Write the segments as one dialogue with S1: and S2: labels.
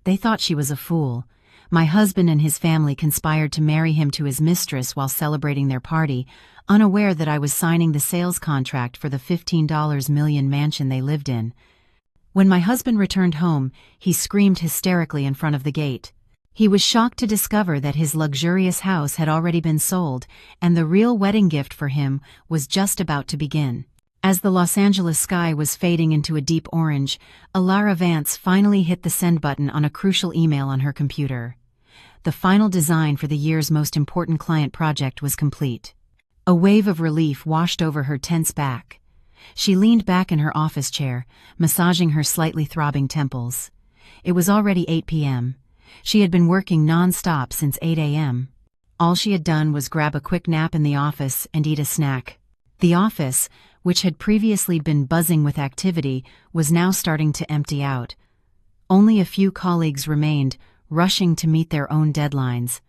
S1: They thought she was a fool. My husband and his family conspired to marry him to his mistress while celebrating their party, unaware that I was signing the sales contract for the $15 million mansion they lived in. When my husband returned home, he screamed hysterically in front of the gate. He was shocked to discover that his luxurious house had already been sold, and the real wedding gift for him was just about to begin. As the Los Angeles sky was fading into a deep orange, Alara Vance finally hit the send button on a crucial email on her computer. The final design for the year's most important client project was complete. A wave of relief washed over her tense back. She leaned back in her office chair, massaging her slightly throbbing temples. It was already 8 p.m. She had been working non-stop since 8 a.m. All she had done was grab a quick nap in the office and eat a snack. The office, which had previously been buzzing with activity, was now starting to empty out. Only a few colleagues remained, rushing to meet their own deadlines.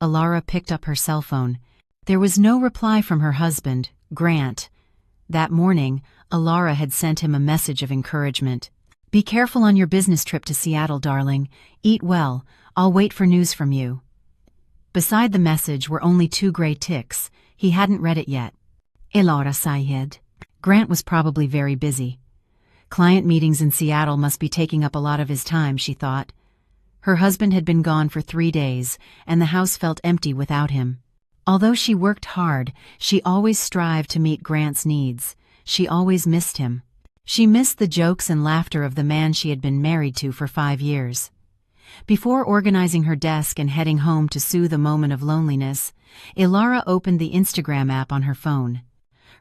S1: Alara picked up her cell phone. There was no reply from her husband, Grant. That morning, Alara had sent him a message of encouragement. "Be careful on your business trip to Seattle, darling. Eat well. I'll wait for news from you." Beside the message were only 2 gray ticks. He hadn't read it yet. Alara Sayed. Grant was probably very busy. Client meetings in Seattle must be taking up a lot of his time, she thought. Her husband had been gone for 3 days, and the house felt empty without him. Although she worked hard, she always strived to meet Grant's needs. She always missed him. She missed the jokes and laughter of the man she had been married to for 5 years. Before organizing her desk and heading home to soothe a moment of loneliness, Alara opened the Instagram app on her phone.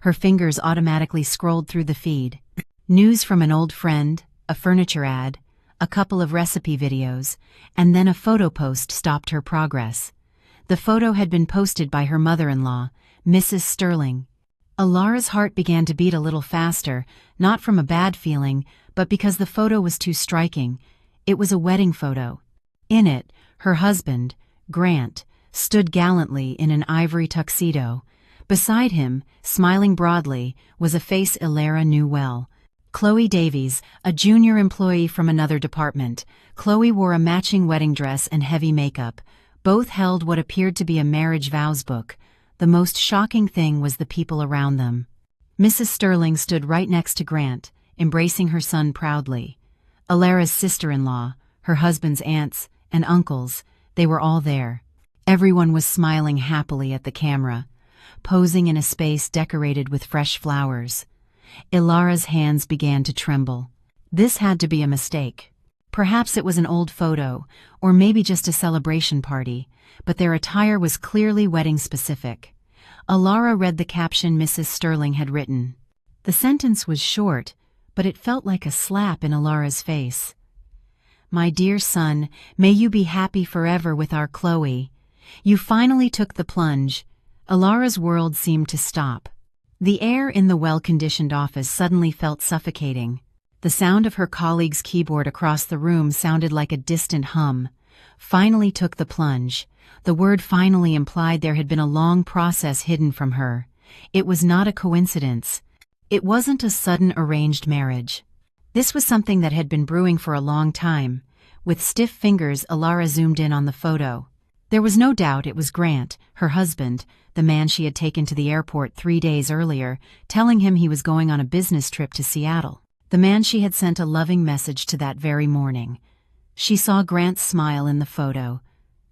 S1: Her fingers automatically scrolled through the feed. News from an old friend, a furniture ad, a couple of recipe videos, and then a photo post stopped her progress. The photo had been posted by her mother-in-law, Mrs. Sterling. Alara's heart began to beat a little faster, not from a bad feeling, but because the photo was too striking. It was a wedding photo. In it, her husband, Grant, stood gallantly in an ivory tuxedo. Beside him, smiling broadly, was a face Alara knew well. Chloe Davies, a junior employee from another department. Chloe wore a matching wedding dress and heavy makeup. Both held what appeared to be a marriage vows book. The most shocking thing was the people around them. Mrs. Sterling stood right next to Grant, embracing her son proudly. Alara's sister-in-law, her husband's aunts, and uncles, they were all there. Everyone was smiling happily at the camera, posing in a space decorated with fresh flowers. Alara's hands began to tremble. This had to be a mistake. Perhaps it was an old photo, or maybe just a celebration party, but their attire was clearly wedding-specific. Alara read the caption Mrs. Sterling had written. The sentence was short, but it felt like a slap in Alara's face. "My dear son, may you be happy forever with our Chloe. You finally took the plunge." Alara's world seemed to stop. The air in the well-conditioned office suddenly felt suffocating. The sound of her colleague's keyboard across the room sounded like a distant hum. Finally took the plunge. The word finally implied there had been a long process hidden from her. It was not a coincidence. It wasn't a sudden arranged marriage. This was something that had been brewing for a long time. With stiff fingers, Alara zoomed in on the photo. There was no doubt it was Grant, her husband, the man she had taken to the airport 3 days earlier, telling him he was going on a business trip to Seattle. The man she had sent a loving message to that very morning. She saw Grant's smile in the photo.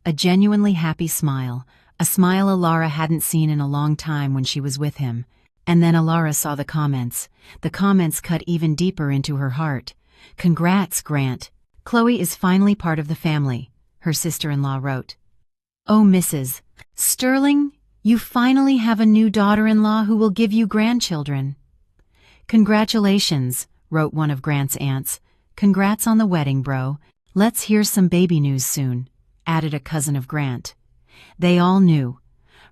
S1: A genuinely happy smile, a smile Alara hadn't seen in a long time when she was with him. And then Alara saw the comments. The comments cut even deeper into her heart. "Congrats, Grant. Chloe is finally part of the family," her sister-in-law wrote. "Oh, Mrs. Sterling, you finally have a new daughter-in-law who will give you grandchildren." "Congratulations," wrote one of Grant's aunts. "Congrats on the wedding, bro. Let's hear some baby news soon," added a cousin of Grant. They all knew.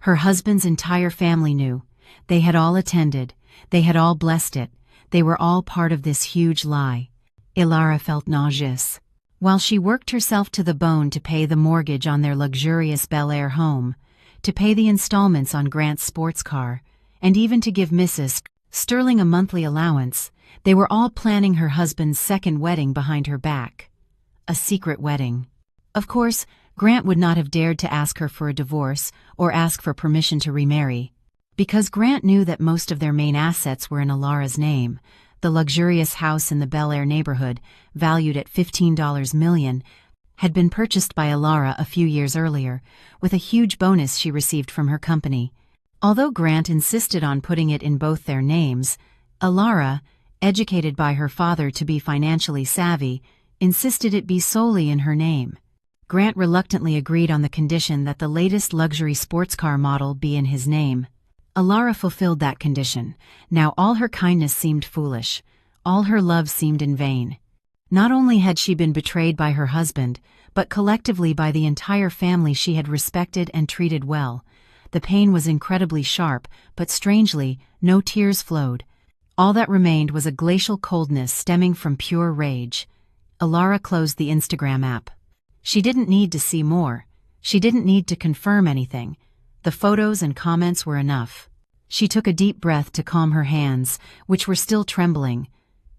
S1: Her husband's entire family knew. They had all attended. They had all blessed it. They were all part of this huge lie. Alara felt nauseous. While she worked herself to the bone to pay the mortgage on their luxurious Bel Air home, to pay the installments on Grant's sports car, and even to give Mrs. Sterling a monthly allowance, they were all planning her husband's second wedding behind her back. a secret wedding. Of course, Grant would not have dared to ask her for a divorce or ask for permission to remarry, because Grant knew that most of their main assets were in Alara's name. The luxurious house in the Bel Air neighborhood, valued at $15 million, had been purchased by Alara a few years earlier, with a huge bonus she received from her company. Although Grant insisted on putting it in both their names, Alara, educated by her father to be financially savvy, insisted it be solely in her name. Grant reluctantly agreed on the condition that the latest luxury sports car model be in his name. Alara fulfilled that condition. Now all her kindness seemed foolish. All her love seemed in vain. Not only had she been betrayed by her husband, but collectively by the entire family she had respected and treated well. The pain was incredibly sharp, but strangely, no tears flowed. All that remained was a glacial coldness stemming from pure rage. Alara closed the Instagram app. She didn't need to see more. She didn't need to confirm anything. The photos and comments were enough. She took a deep breath to calm her hands, which were still trembling.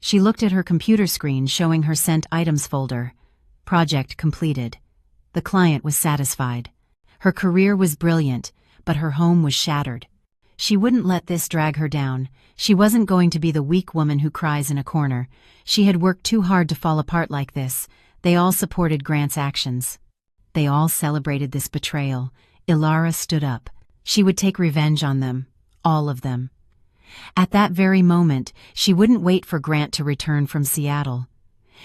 S1: She looked at her computer screen showing her sent items folder. Project completed. The client was satisfied. Her career was brilliant, but her home was shattered. She wouldn't let this drag her down. She wasn't going to be the weak woman who cries in a corner. She had worked too hard to fall apart like this. They all supported Grant's actions. They all celebrated this betrayal. Alara stood up. She would take revenge on them. All of them. At that very moment, she wouldn't wait for Grant to return from Seattle.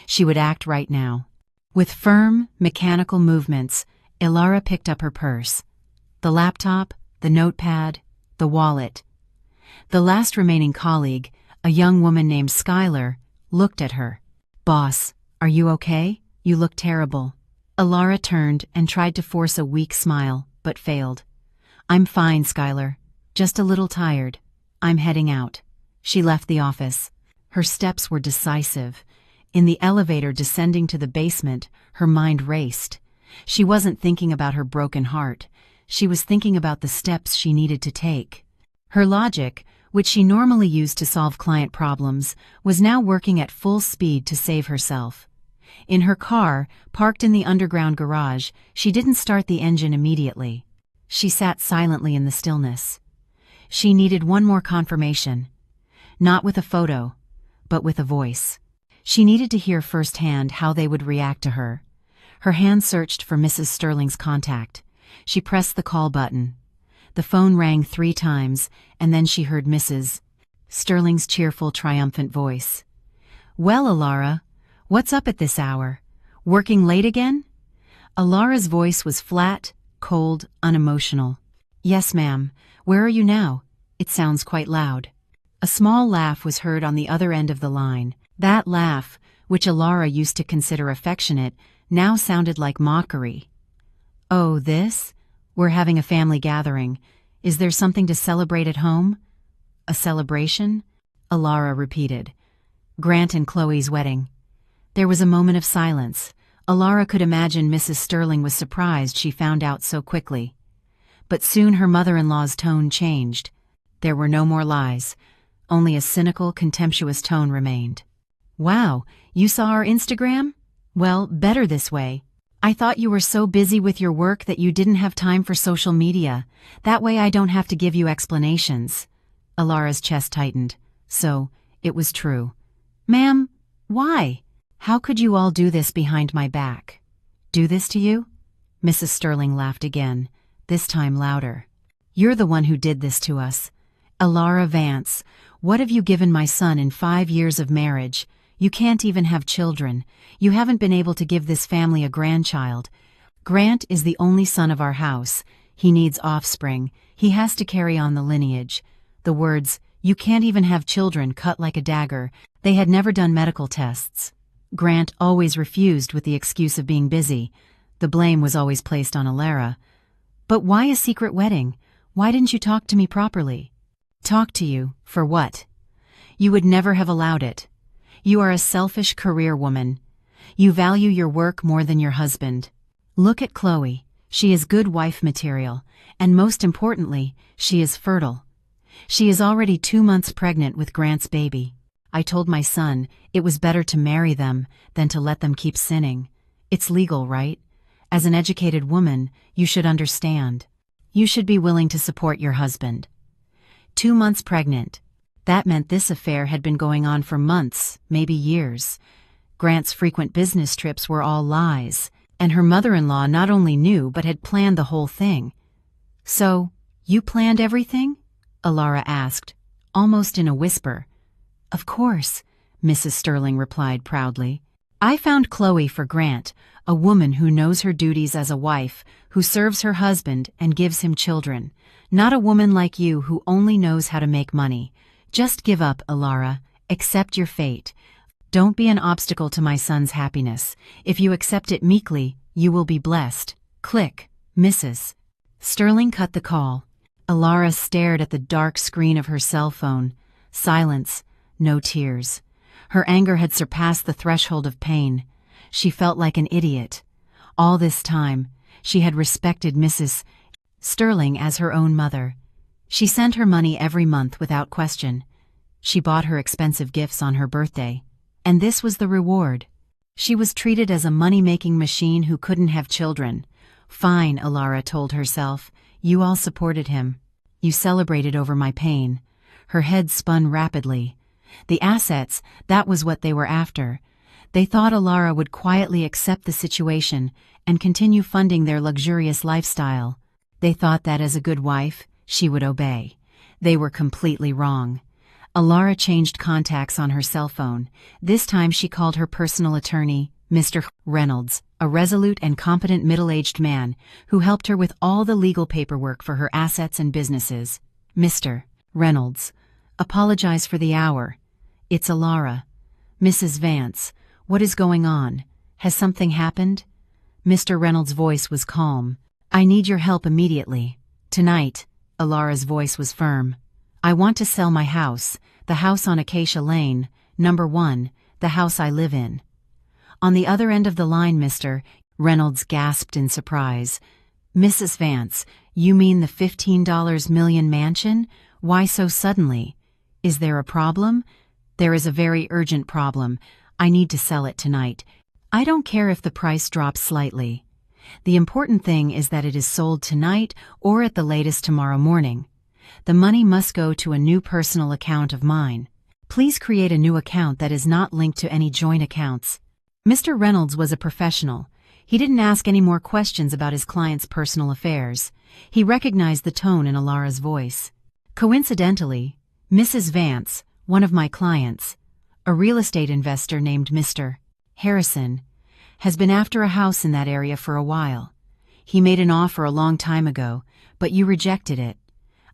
S1: She would act right now. With firm, mechanical movements, Alara picked up her purse. The laptop, the notepad, the wallet. The last remaining colleague, a young woman named Skylar, looked at her. "Boss, are you okay? You look terrible." Alara turned and tried to force a weak smile, but failed. "I'm fine, Skylar. Just a little tired. I'm heading out." She left the office. Her steps were decisive. In the elevator descending to the basement, her mind raced. She wasn't thinking about her broken heart. She was thinking about the steps she needed to take. Her logic, which she normally used to solve client problems, was now working at full speed to save herself. In her car, parked in the underground garage, she didn't start the engine immediately. She sat silently in the stillness. She needed one more confirmation. Not with a photo, but with a voice. She needed to hear firsthand how they would react to her. Her hand searched for Mrs. Sterling's contact. She pressed the call button. The phone rang 3 times, and then she heard Mrs. Sterling's cheerful, triumphant voice. "Well, Alara, what's up at this hour? Working late again?" Alara's voice was flat, cold, unemotional. "Yes, ma'am. Where are you now? It sounds quite loud." A small laugh was heard on the other end of the line. That laugh, which Alara used to consider affectionate, now sounded like mockery. "Oh, this? We're having a family gathering. Is there something to celebrate at home?" "A celebration?" Alara repeated. "Grant and Chloe's wedding." There was a moment of silence. Alara could imagine Mrs. Sterling was surprised she found out so quickly. But soon her mother-in-law's tone changed. There were no more lies. Only a cynical, contemptuous tone remained. "Wow, you saw our Instagram? Well, better this way. I thought you were so busy with your work that you didn't have time for social media. That way I don't have to give you explanations." Alara's chest tightened. So, it was true. "Ma'am, why? How could you all do this behind my back?" "Do this to you?" Mrs. Sterling laughed again, this time louder. "You're the one who did this to us. Alara Vance, what have you given my son in 5 years of marriage? You can't even have children. You haven't been able to give this family a grandchild. Grant is the only son of our house. He needs offspring. He has to carry on the lineage." The words, "You can't even have children," cut like a dagger. They had never done medical tests. Grant always refused with the excuse of being busy. The blame was always placed on Alara. "But why a secret wedding? Why didn't you talk to me properly?" "Talk to you? For what? You would never have allowed it. You are a selfish career woman. You value your work more than your husband. Look at Chloe. She is good wife material, and most importantly, she is fertile. She is already 2 months pregnant with Grant's baby. I told my son it was better to marry them than to let them keep sinning. It's legal, right? As an educated woman, you should understand. You should be willing to support your husband. 2 months pregnant. That meant this affair had been going on for months, maybe years. Grant's frequent business trips were all lies, and her mother-in-law not only knew but had planned the whole thing. "So, you planned everything?" Alara asked, almost in a whisper. "Of course," Mrs. Sterling replied proudly. "I found Chloe for Grant, a woman who knows her duties as a wife, who serves her husband and gives him children. Not a woman like you who only knows how to make money. Just give up, Alara. Accept your fate. Don't be an obstacle to my son's happiness. If you accept it meekly, you will be blessed." Click. Mrs. Sterling cut the call. Alara stared at the dark screen of her cell phone. Silence. No tears. Her anger had surpassed the threshold of pain. She felt like an idiot. All this time, she had respected Mrs. Sterling as her own mother. She sent her money every month without question. She bought her expensive gifts on her birthday. And this was the reward. She was treated as a money-making machine who couldn't have children. Fine, Alara told herself. You all supported him. You celebrated over my pain. Her head spun rapidly. The assets, that was what they were after. They thought Alara would quietly accept the situation and continue funding their luxurious lifestyle. They thought that as a good wife, she would obey. They were completely wrong. Alara changed contacts on her cell phone. This time she called her personal attorney, Mr. Reynolds, a resolute and competent middle-aged man who helped her with all the legal paperwork for her assets and businesses. "Mr. Reynolds, apologize for the hour. It's Alara. Mrs. Vance, what is going on? Has something happened?" Mr. Reynolds' voice was calm. "I need your help immediately. Tonight." Alara's voice was firm. "I want to sell my house, the house on Acacia Lane, number 1, the house I live in." On the other end of the line, Mr. Reynolds gasped in surprise. "Mrs. Vance, you mean the $15 million mansion? Why so suddenly? Is there a problem?" "There is a very urgent problem. I need to sell it tonight. I don't care if the price drops slightly. The important thing is that it is sold tonight or at the latest tomorrow morning. The money must go to a new personal account of mine. Please create a new account that is not linked to any joint accounts." Mr. Reynolds was a professional. He didn't ask any more questions about his client's personal affairs. He recognized the tone in Alara's voice. Coincidentally, Mrs. Vance, one of my clients, a real estate investor named Mr. Harrison, has been after a house in that area for a while. He made an offer a long time ago, but you rejected it.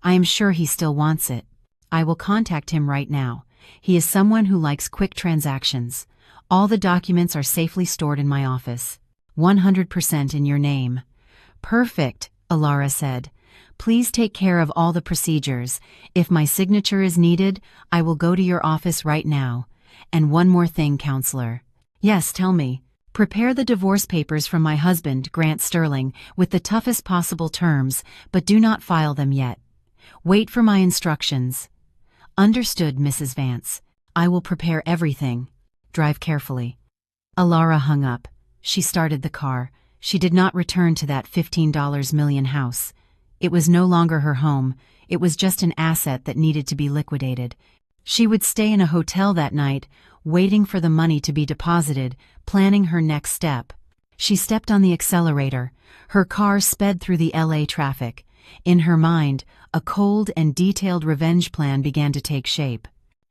S1: I am sure he still wants it. I will contact him right now. He is someone who likes quick transactions. All the documents are safely stored in my office. 100% in your name. Perfect, Alara said. Please take care of all the procedures. If my signature is needed, I will go to your office right now. And one more thing, counselor. Yes, tell me. Prepare the divorce papers from my husband, Grant Sterling, with the toughest possible terms, but do not file them yet. Wait for my instructions. Understood, Mrs. Vance. I will prepare everything. Drive carefully. Alara hung up. She started the car. She did not return to that $15 million house. It was no longer her home. It was just an asset that needed to be liquidated. She would stay in a hotel that night, waiting for the money to be deposited, planning her next step. She stepped on the accelerator. Her car sped through the LA traffic. In her mind, a cold and detailed revenge plan began to take shape.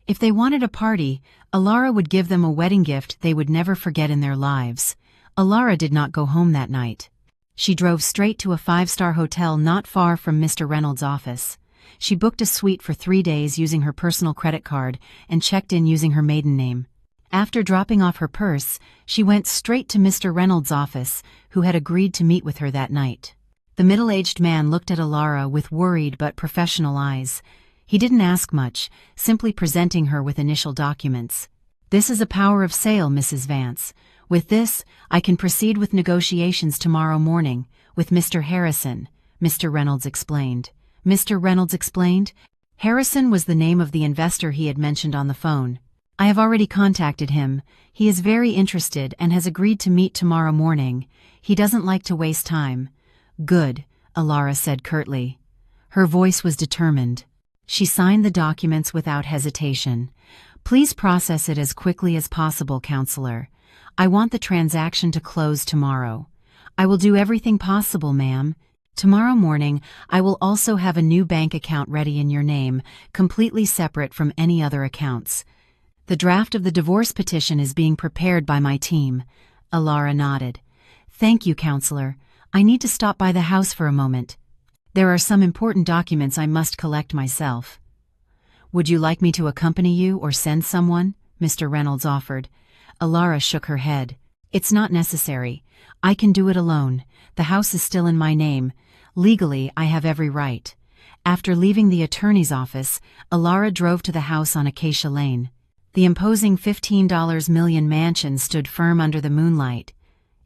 S1: If they wanted a party, Alara would give them a wedding gift they would never forget in their lives. Alara did not go home that night. She drove straight to a 5-star hotel not far from Mr. Reynolds' office. She booked a suite for 3 days using her personal credit card and checked in using her maiden name. After dropping off her purse, she went straight to Mr. Reynolds' office, who had agreed to meet with her that night. The middle-aged man looked at Alara with worried but professional eyes. He didn't ask much, simply presenting her with initial documents. "This is a power of sale, Mrs. Vance. With this, I can proceed with negotiations tomorrow morning, with Mr. Harrison," Mr. Reynolds explained. Mr. Reynolds explained? Harrison was the name of the investor he had mentioned on the phone. I have already contacted him. He is very interested and has agreed to meet tomorrow morning. He doesn't like to waste time. Good, Alara said curtly. Her voice was determined. She signed the documents without hesitation. Please process it as quickly as possible, counselor. I want the transaction to close tomorrow. I will do everything possible, ma'am. Tomorrow morning, I will also have a new bank account ready in your name, completely separate from any other accounts. The draft of the divorce petition is being prepared by my team. Alara nodded. Thank you, counselor. I need to stop by the house for a moment. There are some important documents I must collect myself. Would you like me to accompany you or send someone? Mr. Reynolds offered. Alara shook her head. It's not necessary. I can do it alone. The house is still in my name. Legally, I have every right. After leaving the attorney's office, Alara drove to the house on Acacia Lane. The imposing $15 million mansion stood firm under the moonlight.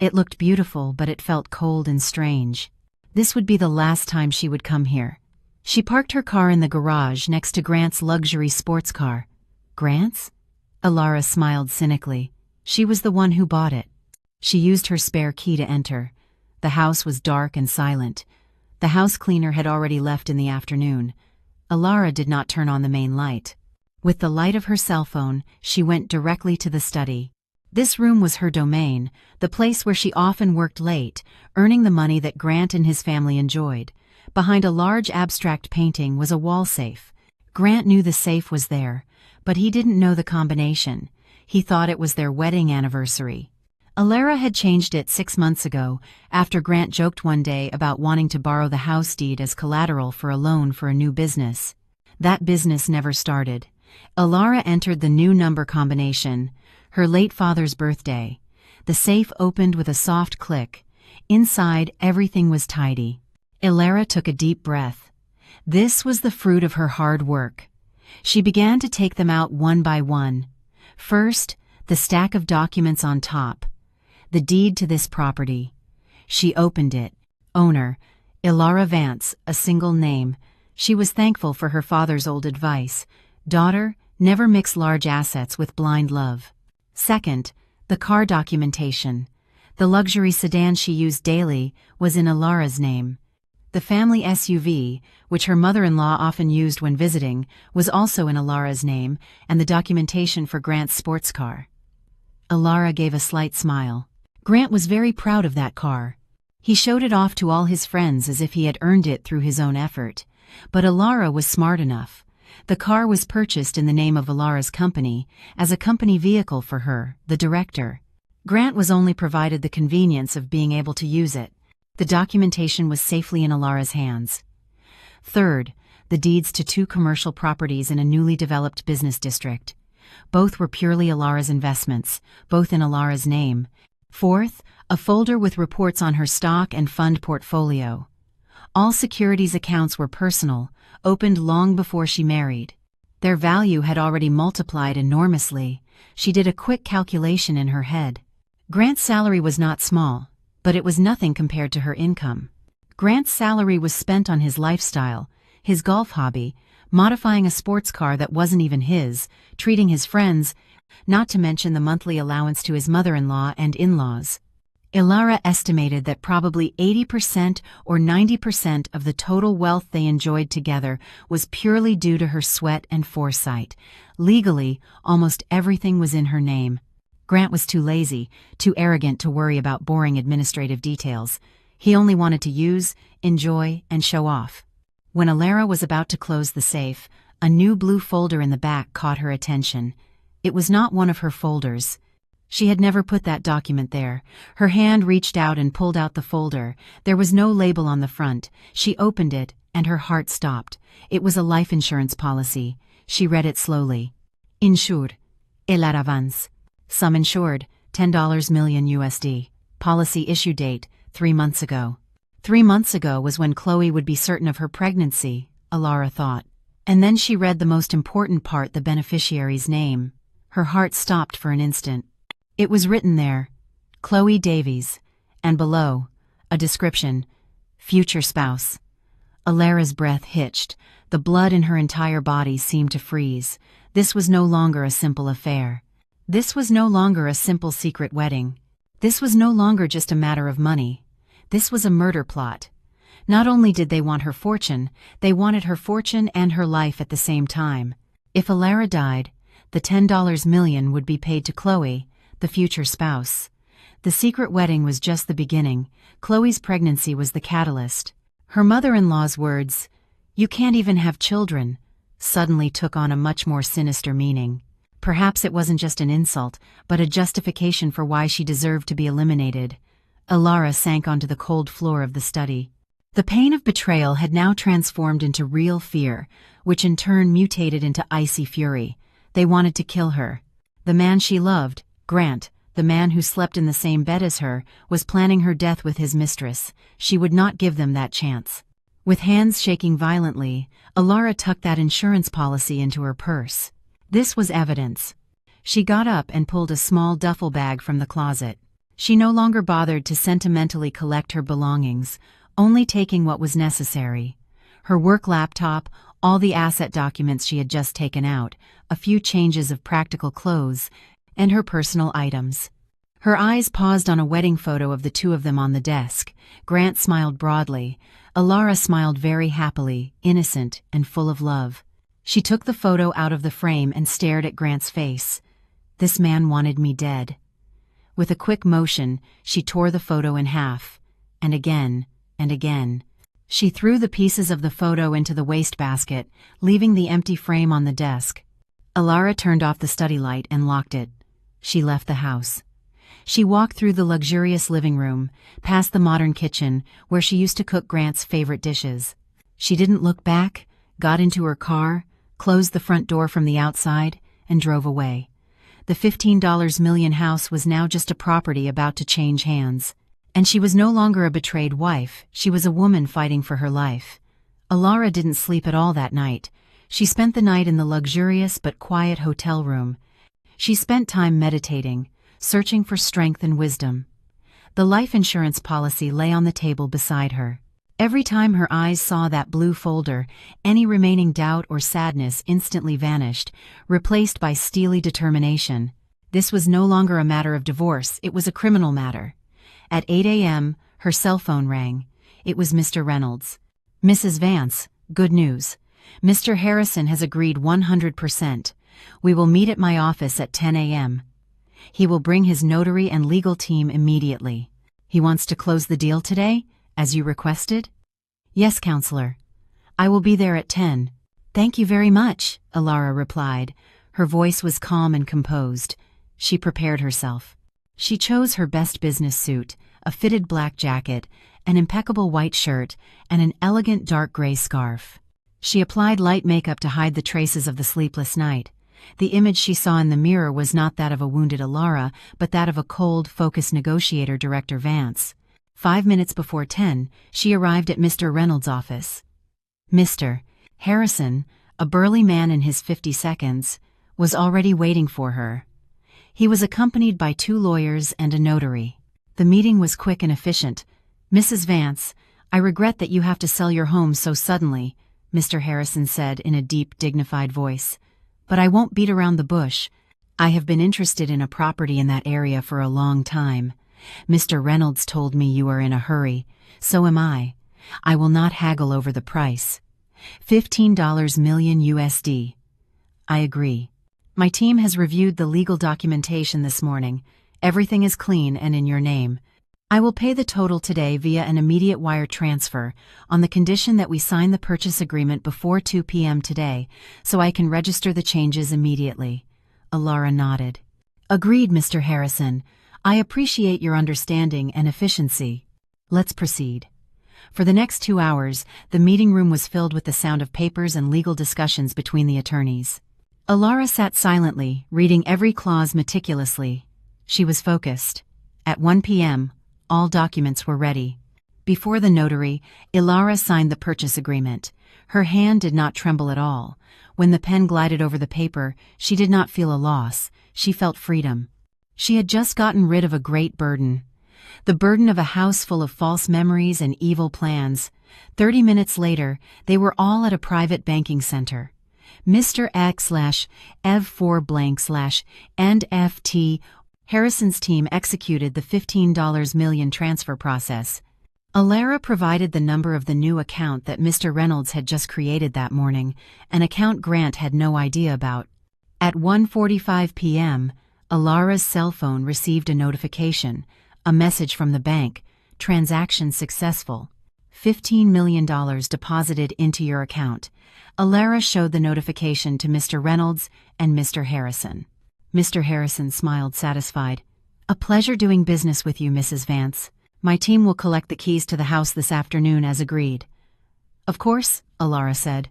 S1: It looked beautiful, but it felt cold and strange. This would be the last time she would come here. She parked her car in the garage next to Grant's luxury sports car. Grant's? Alara smiled cynically. She was the one who bought it. She used her spare key to enter. The house was dark and silent. The house cleaner had already left in the afternoon. Alara did not turn on the main light. With the light of her cell phone, she went directly to the study. This room was her domain, the place where she often worked late, earning the money that Grant and his family enjoyed. Behind a large abstract painting was a wall safe. Grant knew the safe was there, but he didn't know the combination. He thought it was their wedding anniversary. Alara had changed it 6 months ago, after Grant joked one day about wanting to borrow the house deed as collateral for a loan for a new business. That business never started. Alara entered the new number combination, her late father's birthday. The safe opened with a soft click. Inside, everything was tidy. Alara took a deep breath. This was the fruit of her hard work. She began to take them out one by one. First, the stack of documents on top. The deed to this property. She opened it. Owner, Alara Vance, a single name. She was thankful for her father's old advice. Daughter, never mix large assets with blind love. Second, the car documentation. The luxury sedan she used daily was in Alara's name. The family SUV, which her mother-in-law often used when visiting, was also in Alara's name, and the documentation for Grant's sports car. Alara gave a slight smile. Grant was very proud of that car. He showed it off to all his friends as if he had earned it through his own effort. But Alara was smart enough. The car was purchased in the name of Alara's company, as a company vehicle for her, the director. Grant was only provided the convenience of being able to use it. The documentation was safely in Alara's hands. Third, the deeds to 2 commercial properties in a newly developed business district. Both were purely Alara's investments, both in Alara's name. Fourth, a folder with reports on her stock and fund portfolio. All securities accounts were personal, opened long before she married. Their value had already multiplied enormously. She did a quick calculation in her head. Grant's salary was not small, but it was nothing compared to her income. Grant's salary was spent on his lifestyle, his golf hobby, modifying a sports car that wasn't even his, treating his friends, not to mention the monthly allowance to his mother-in-law and in-laws. Alara estimated that probably 80% or 90% of the total wealth they enjoyed together was purely due to her sweat and foresight. Legally, almost everything was in her name. Grant was too lazy, too arrogant to worry about boring administrative details. He only wanted to use, enjoy, and show off. When Alara was about to close the safe, a new blue folder in the back caught her attention. It was not one of her folders. She had never put that document there. Her hand reached out and pulled out the folder. There was no label on the front. She opened it, and her heart stopped. It was a life insurance policy. She read it slowly. Insured. Alara Vance. Sum insured, $10 million USD. Policy issue date, 3 months ago. 3 months ago was when Chloe would be certain of her pregnancy, Alara thought. And then she read the most important part, the beneficiary's name. Her heart stopped for an instant. It was written there, Chloe Davies, and below, a description, future spouse. Alara's breath hitched. The blood in her entire body seemed to freeze. This was no longer a simple affair. This was no longer a simple secret wedding. This was no longer just a matter of money. This was a murder plot. Not only did they want her fortune, they wanted her fortune and her life at the same time. If Alara died, the $10 million would be paid to Chloe, the future spouse. The secret wedding was just the beginning. Chloe's pregnancy was the catalyst. Her mother-in-law's words, "You can't even have children," suddenly took on a much more sinister meaning. Perhaps it wasn't just an insult, but a justification for why she deserved to be eliminated. Alara sank onto the cold floor of the study. The pain of betrayal had now transformed into real fear, which in turn mutated into icy fury. They wanted to kill her. The man she loved, Grant, the man who slept in the same bed as her, was planning her death with his mistress. She would not give them that chance. With hands shaking violently, Alara tucked that insurance policy into her purse. This was evidence. She got up and pulled a small duffel bag from the closet. She no longer bothered to sentimentally collect her belongings, only taking what was necessary. Her work laptop, all the asset documents she had just taken out, a few changes of practical clothes, and her personal items. Her eyes paused on a wedding photo of the two of them on the desk. Grant smiled broadly. Alara smiled very happily, innocent and full of love. She took the photo out of the frame and stared at Grant's face. This man wanted me dead. With a quick motion, she tore the photo in half. And again, and again. She threw the pieces of the photo into the wastebasket, leaving the empty frame on the desk. Alara turned off the study light and locked it. She left the house. She walked through the luxurious living room, past the modern kitchen, where she used to cook Grant's favorite dishes. She didn't look back, got into her car, closed the front door from the outside, and drove away. The $15 million house was now just a property about to change hands. And she was no longer a betrayed wife, she was a woman fighting for her life. Alara didn't sleep at all that night. She spent the night in the luxurious but quiet hotel room. She spent time meditating, searching for strength and wisdom. The life insurance policy lay on the table beside her. Every time her eyes saw that blue folder, any remaining doubt or sadness instantly vanished, replaced by steely determination. This was no longer a matter of divorce, it was a criminal matter. At 8 a.m., her cell phone rang. It was Mr. Reynolds. "Mrs. Vance, good news. Mr. Harrison has agreed 100%. We will meet at my office at 10 a.m. He will bring his notary and legal team immediately. He wants to close the deal today, as you requested?" "Yes, counselor. I will be there at 10. "Thank you very much," Alara replied. Her voice was calm and composed. She prepared herself. She chose her best business suit, a fitted black jacket, an impeccable white shirt, and an elegant dark gray scarf. She applied light makeup to hide the traces of the sleepless night. The image she saw in the mirror was not that of a wounded Alara, but that of a cold, focused negotiator, Director Vance. 5 minutes before 10, she arrived at Mr. Reynolds' office. Mr. Harrison, a burly man in his 52nd, was already waiting for her. He was accompanied by 2 lawyers and a notary. The meeting was quick and efficient. "Mrs. Vance, I regret that you have to sell your home so suddenly," Mr. Harrison said in a deep, dignified voice. "But I won't beat around the bush. I have been interested in a property in that area for a long time. Mr. Reynolds told me you are in a hurry. So am I. I will not haggle over the price. $15 million USD. I agree. My team has reviewed the legal documentation this morning. Everything is clean and in your name. I will pay the total today via an immediate wire transfer, on the condition that we sign the purchase agreement before 2 p.m. today, so I can register the changes immediately." Alara nodded. "Agreed, Mr. Harrison. I appreciate your understanding and efficiency. Let's proceed." For the next 2 hours, the meeting room was filled with the sound of papers and legal discussions between the attorneys. Alara sat silently, reading every clause meticulously. She was focused. At 1 p.m., all documents were ready. Before the notary, Alara signed the purchase agreement. Her hand did not tremble at all. When the pen glided over the paper, she did not feel a loss. She felt freedom. She had just gotten rid of a great burden. The burden of a house full of false memories and evil plans. 30 minutes later, they were all at a private banking center. Mr. X/Ev4 blank/and-FT Harrison's team executed the $15 million transfer process. Alara provided the number of the new account that Mr. Reynolds had just created that morning, an account Grant had no idea about. At 1:45 p.m., Alara's cell phone received a notification, a message from the bank, transaction successful. $15 million deposited into your account. Alara showed the notification to Mr. Reynolds and Mr. Harrison. Mr. Harrison smiled satisfied. A pleasure doing business with you, Mrs. Vance. My team will collect the keys to the house this afternoon as agreed. Of course, Alara said.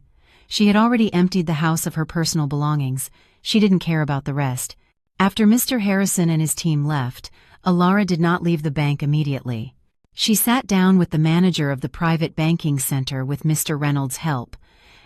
S1: She had already emptied the house of her personal belongings. She didn't care about the rest. After Mr. Harrison and his team left, Alara did not leave the bank immediately. She sat down with the manager of the private banking center with Mr. Reynolds' help.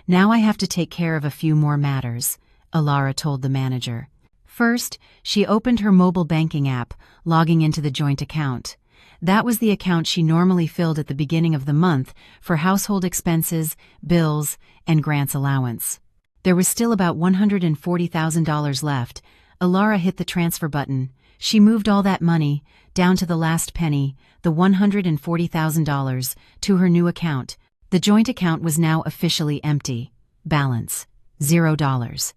S1: Now I have to take care of a few more matters, Alara told the manager. First, she opened her mobile banking app, logging into the joint account. That was the account she normally filled at the beginning of the month for household expenses, bills, and Grant's allowance. There was still about $140,000 left. Alara hit the transfer button. She moved all that money, down to the last penny, the $140,000, to her new account. The joint account was now officially empty. Balance: $0.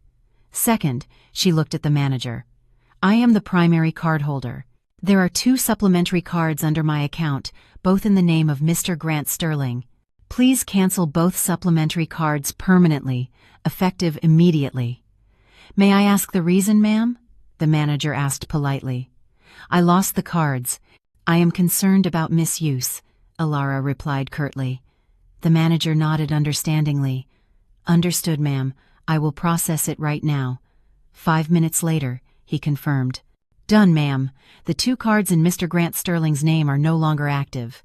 S1: Second, she looked at the manager. I am the primary cardholder. There are 2 supplementary cards under my account, both in the name of Mr. Grant Sterling. Please cancel both supplementary cards permanently, effective immediately. May I ask the reason, ma'am? The manager asked politely. I lost the cards. I am concerned about misuse, Alara replied curtly. The manager nodded understandingly. Understood, ma'am. I will process it right now. 5 minutes later, he confirmed. Done, ma'am. The 2 cards in Mr. Grant Sterling's name are no longer active.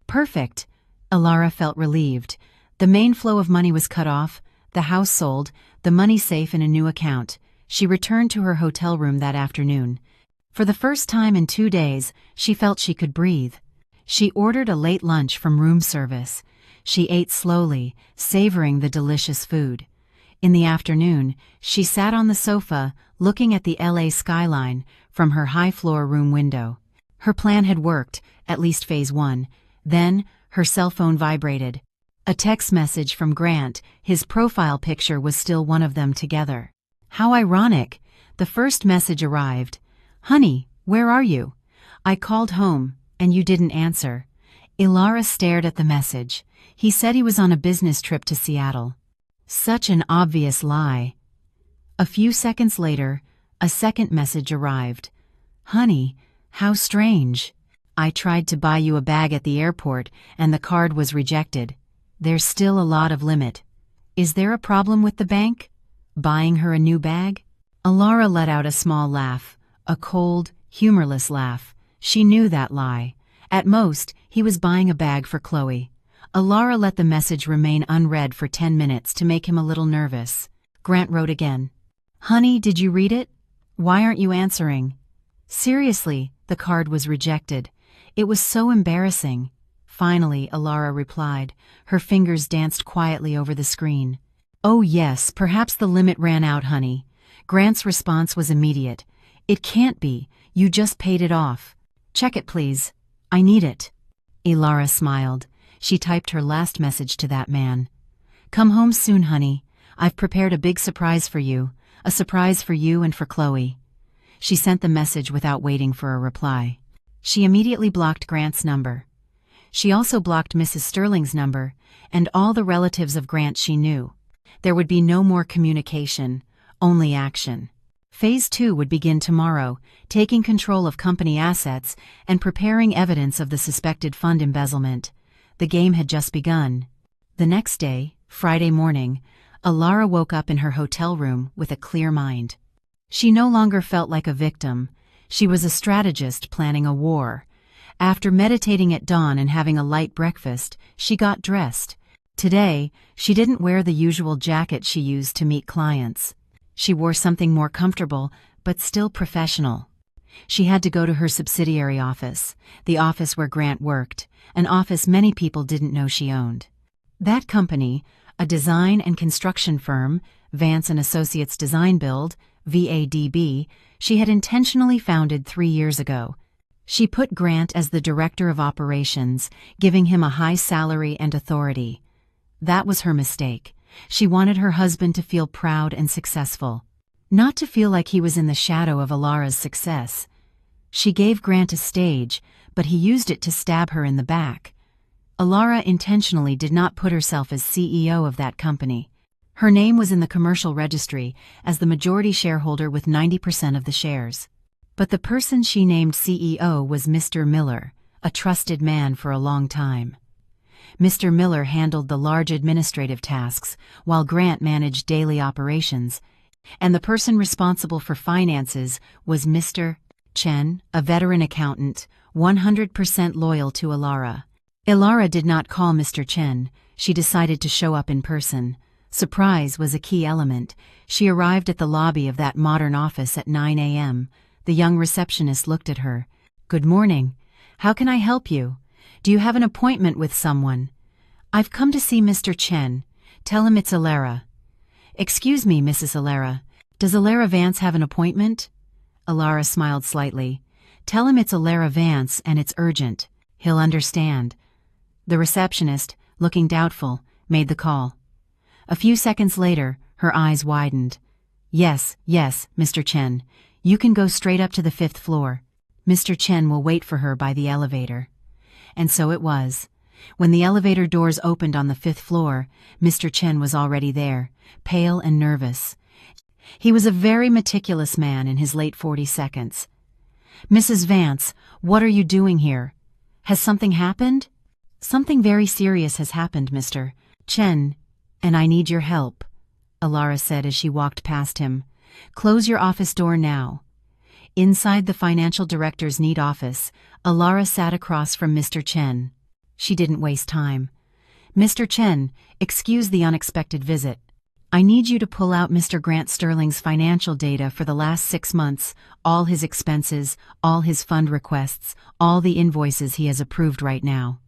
S1: Perfect. Alara felt relieved. The main flow of money was cut off, the house sold, the money safe in a new account. She returned to her hotel room that afternoon. For the first time in 2 days, she felt she could breathe. She ordered a late lunch from room service. She ate slowly, savoring the delicious food. In the afternoon, she sat on the sofa, looking at the LA skyline from her high-floor room window. Her plan had worked, at least phase 1. Then, her cell phone vibrated. A text message from Grant. His profile picture was still one of them together. How ironic. The first message arrived. Honey, where are you? I called home, and you didn't answer. Alara stared at the message. He said he was on a business trip to Seattle. Such an obvious lie. A few seconds later, a second message arrived. Honey, how strange. I tried to buy you a bag at the airport, and the card was rejected. There's still a lot of limit. Is there a problem with the bank? Buying her a new bag? Alara let out a small laugh, a cold, humorless laugh. She knew that lie. At most, he was buying a bag for Chloe. Alara let the message remain unread for 10 minutes to make him a little nervous. Grant wrote again. Honey, did you read it? Why aren't you answering? Seriously, the card was rejected. It was so embarrassing. Finally, Alara replied. Her fingers danced quietly over the screen. Oh yes, perhaps the limit ran out, honey. Grant's response was immediate. It can't be. You just paid it off. Check it, please. I need it. Alara smiled. She typed her last message to that man. Come home soon, honey. I've prepared a big surprise for you. A surprise for you and for Chloe. She sent the message without waiting for a reply. She immediately blocked Grant's number. She also blocked Mrs. Sterling's number, and all the relatives of Grant she knew. There would be no more communication, only action. Phase 2 would begin tomorrow, taking control of company assets and preparing evidence of the suspected fund embezzlement. The game had just begun. The next day, Friday morning, Alara woke up in her hotel room with a clear mind. She no longer felt like a victim. She was a strategist planning a war. After meditating at dawn and having a light breakfast, she got dressed. Today, she didn't wear the usual jacket she used to meet clients. She wore something more comfortable, but still professional. She had to go to her subsidiary office, the office where Grant worked, an office many people didn't know she owned. That company, a design and construction firm, Vance & Associates Design Build, VADB, she had intentionally founded 3 years ago. She put Grant as the director of operations, giving him a high salary and authority. That was her mistake. She wanted her husband to feel proud and successful, not to feel like he was in the shadow of Alara's success. She gave Grant a stage, but he used it to stab her in the back. Alara intentionally did not put herself as CEO of that company. Her name was in the commercial registry as the majority shareholder with 90% of the shares. But the person she named CEO was Mr. Miller, a trusted man for a long time. Mr. Miller handled the large administrative tasks, while Grant managed daily operations, and the person responsible for finances was Mr. Chen, a veteran accountant, 100% loyal to Alara. Alara did not call Mr. Chen. She decided to show up in person. Surprise was a key element. She arrived at the lobby of that modern office at 9 a.m. The young receptionist looked at her. "Good morning. How can I help you? Do you have an appointment with someone?" "I've come to see Mr. Chen. Tell him it's Alara." "Excuse me, Mrs. Alara. Does Alara Vance have an appointment?" Alara smiled slightly. "Tell him it's Alara Vance and it's urgent. He'll understand." The receptionist, looking doubtful, made the call. A few seconds later, her eyes widened. Yes, Mr. Chen. You can go straight up to the 5th floor. Mr. Chen will wait for her by the elevator." And so it was. When the elevator doors opened on the 5th floor, Mr. Chen was already there, pale and nervous. He was a very meticulous man in his late 40s. "Mrs. Vance, what are you doing here? Has something happened?" "Something very serious has happened, Mr. Chen, and I need your help," Alara said as she walked past him. "Close your office door now." Inside the financial director's neat office, Alara sat across from Mr. Chen. She didn't waste time. "Mr. Chen, excuse the unexpected visit. I need you to pull out Mr. Grant Sterling's financial data for the last 6 months, all his expenses, all his fund requests, all the invoices he has approved right now."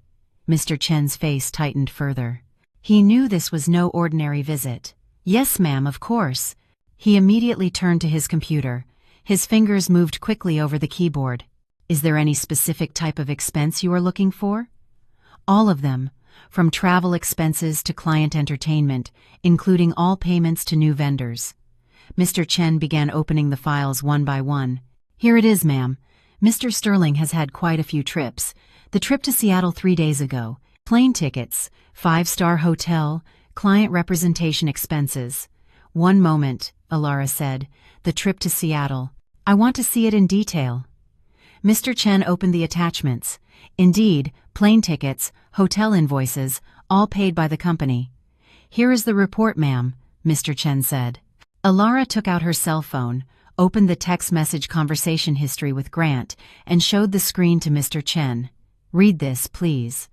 S1: Mr. Chen's face tightened further. He knew this was no ordinary visit. "Yes, ma'am, of course." He immediately turned to his computer. His fingers moved quickly over the keyboard. "Is there any specific type of expense you are looking for?" "All of them, from travel expenses to client entertainment, including all payments to new vendors." Mr. Chen began opening the files one by one. "Here it is, ma'am. Mr. Sterling has had quite a few trips. The trip to Seattle 3 days ago, plane tickets, 5-star hotel, client representation expenses." "One moment," Alara said. "The trip to Seattle. I want to see it in detail." Mr. Chen opened the attachments. Indeed, plane tickets, hotel invoices, all paid by the company. "Here is the report, ma'am," Mr. Chen said. Alara took out her cell phone, opened the text message conversation history with Grant, and showed the screen to Mr. Chen. "Read this, please."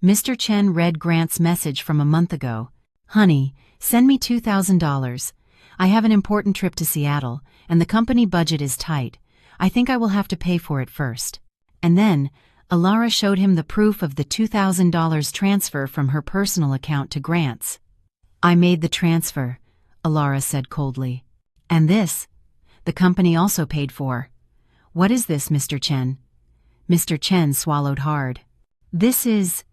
S1: Mr. Chen read Grant's message from a month ago. "Honey, send me $2,000. I have an important trip to Seattle, and the company budget is tight. I think I will have to pay for it first." And then, Alara showed him the proof of the $2,000 transfer from her personal account to Grant's. "I made the transfer," Alara said coldly. "And this? The company also paid for." "What is this, Mr. Chen?" Mr. Chen swallowed hard. This is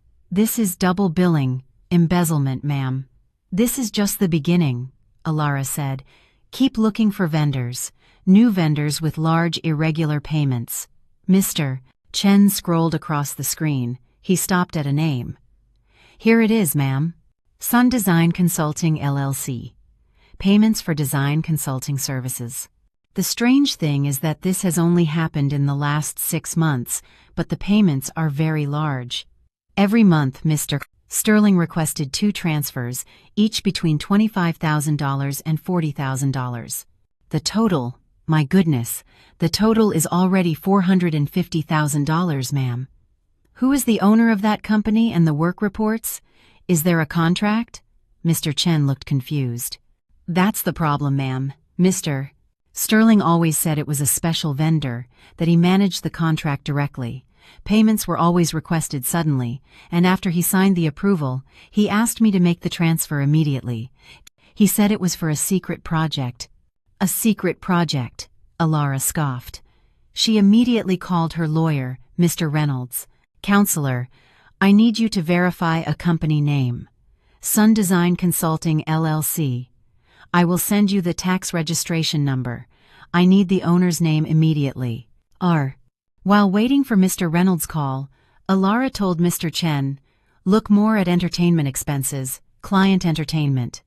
S1: double billing, embezzlement, ma'am." "This is just the beginning," Alara said. "Keep looking for vendors, new vendors with large irregular payments." Mr. Chen scrolled across the screen. He stopped at a name. "Here it is, ma'am. Sun Design Consulting LLC. Payments for design consulting services." The strange thing is that this has only happened in the last 6 months, but the payments are very large. Every month, Mr. Sterling requested 2 transfers, each between $25,000 and $40,000. The total, my goodness, the total is already $450,000, ma'am. "Who is the owner of that company and the work reports? Is there a contract?" Mr. Chen looked confused. "That's the problem, ma'am. Mr. Sterling always said it was a special vendor, that he managed the contract directly. Payments were always requested suddenly, and after he signed the approval, he asked me to make the transfer immediately. He said it was for a secret project. A secret project, Alara scoffed. She immediately called her lawyer, Mr. Reynolds. Counselor, I need you to verify a company name. Sun Design Consulting LLC. I will send you the tax registration number. I need the owner's name immediately. R. While waiting for Mr. Reynolds' call, Alara told Mr. Chen, look more at entertainment expenses, client entertainment.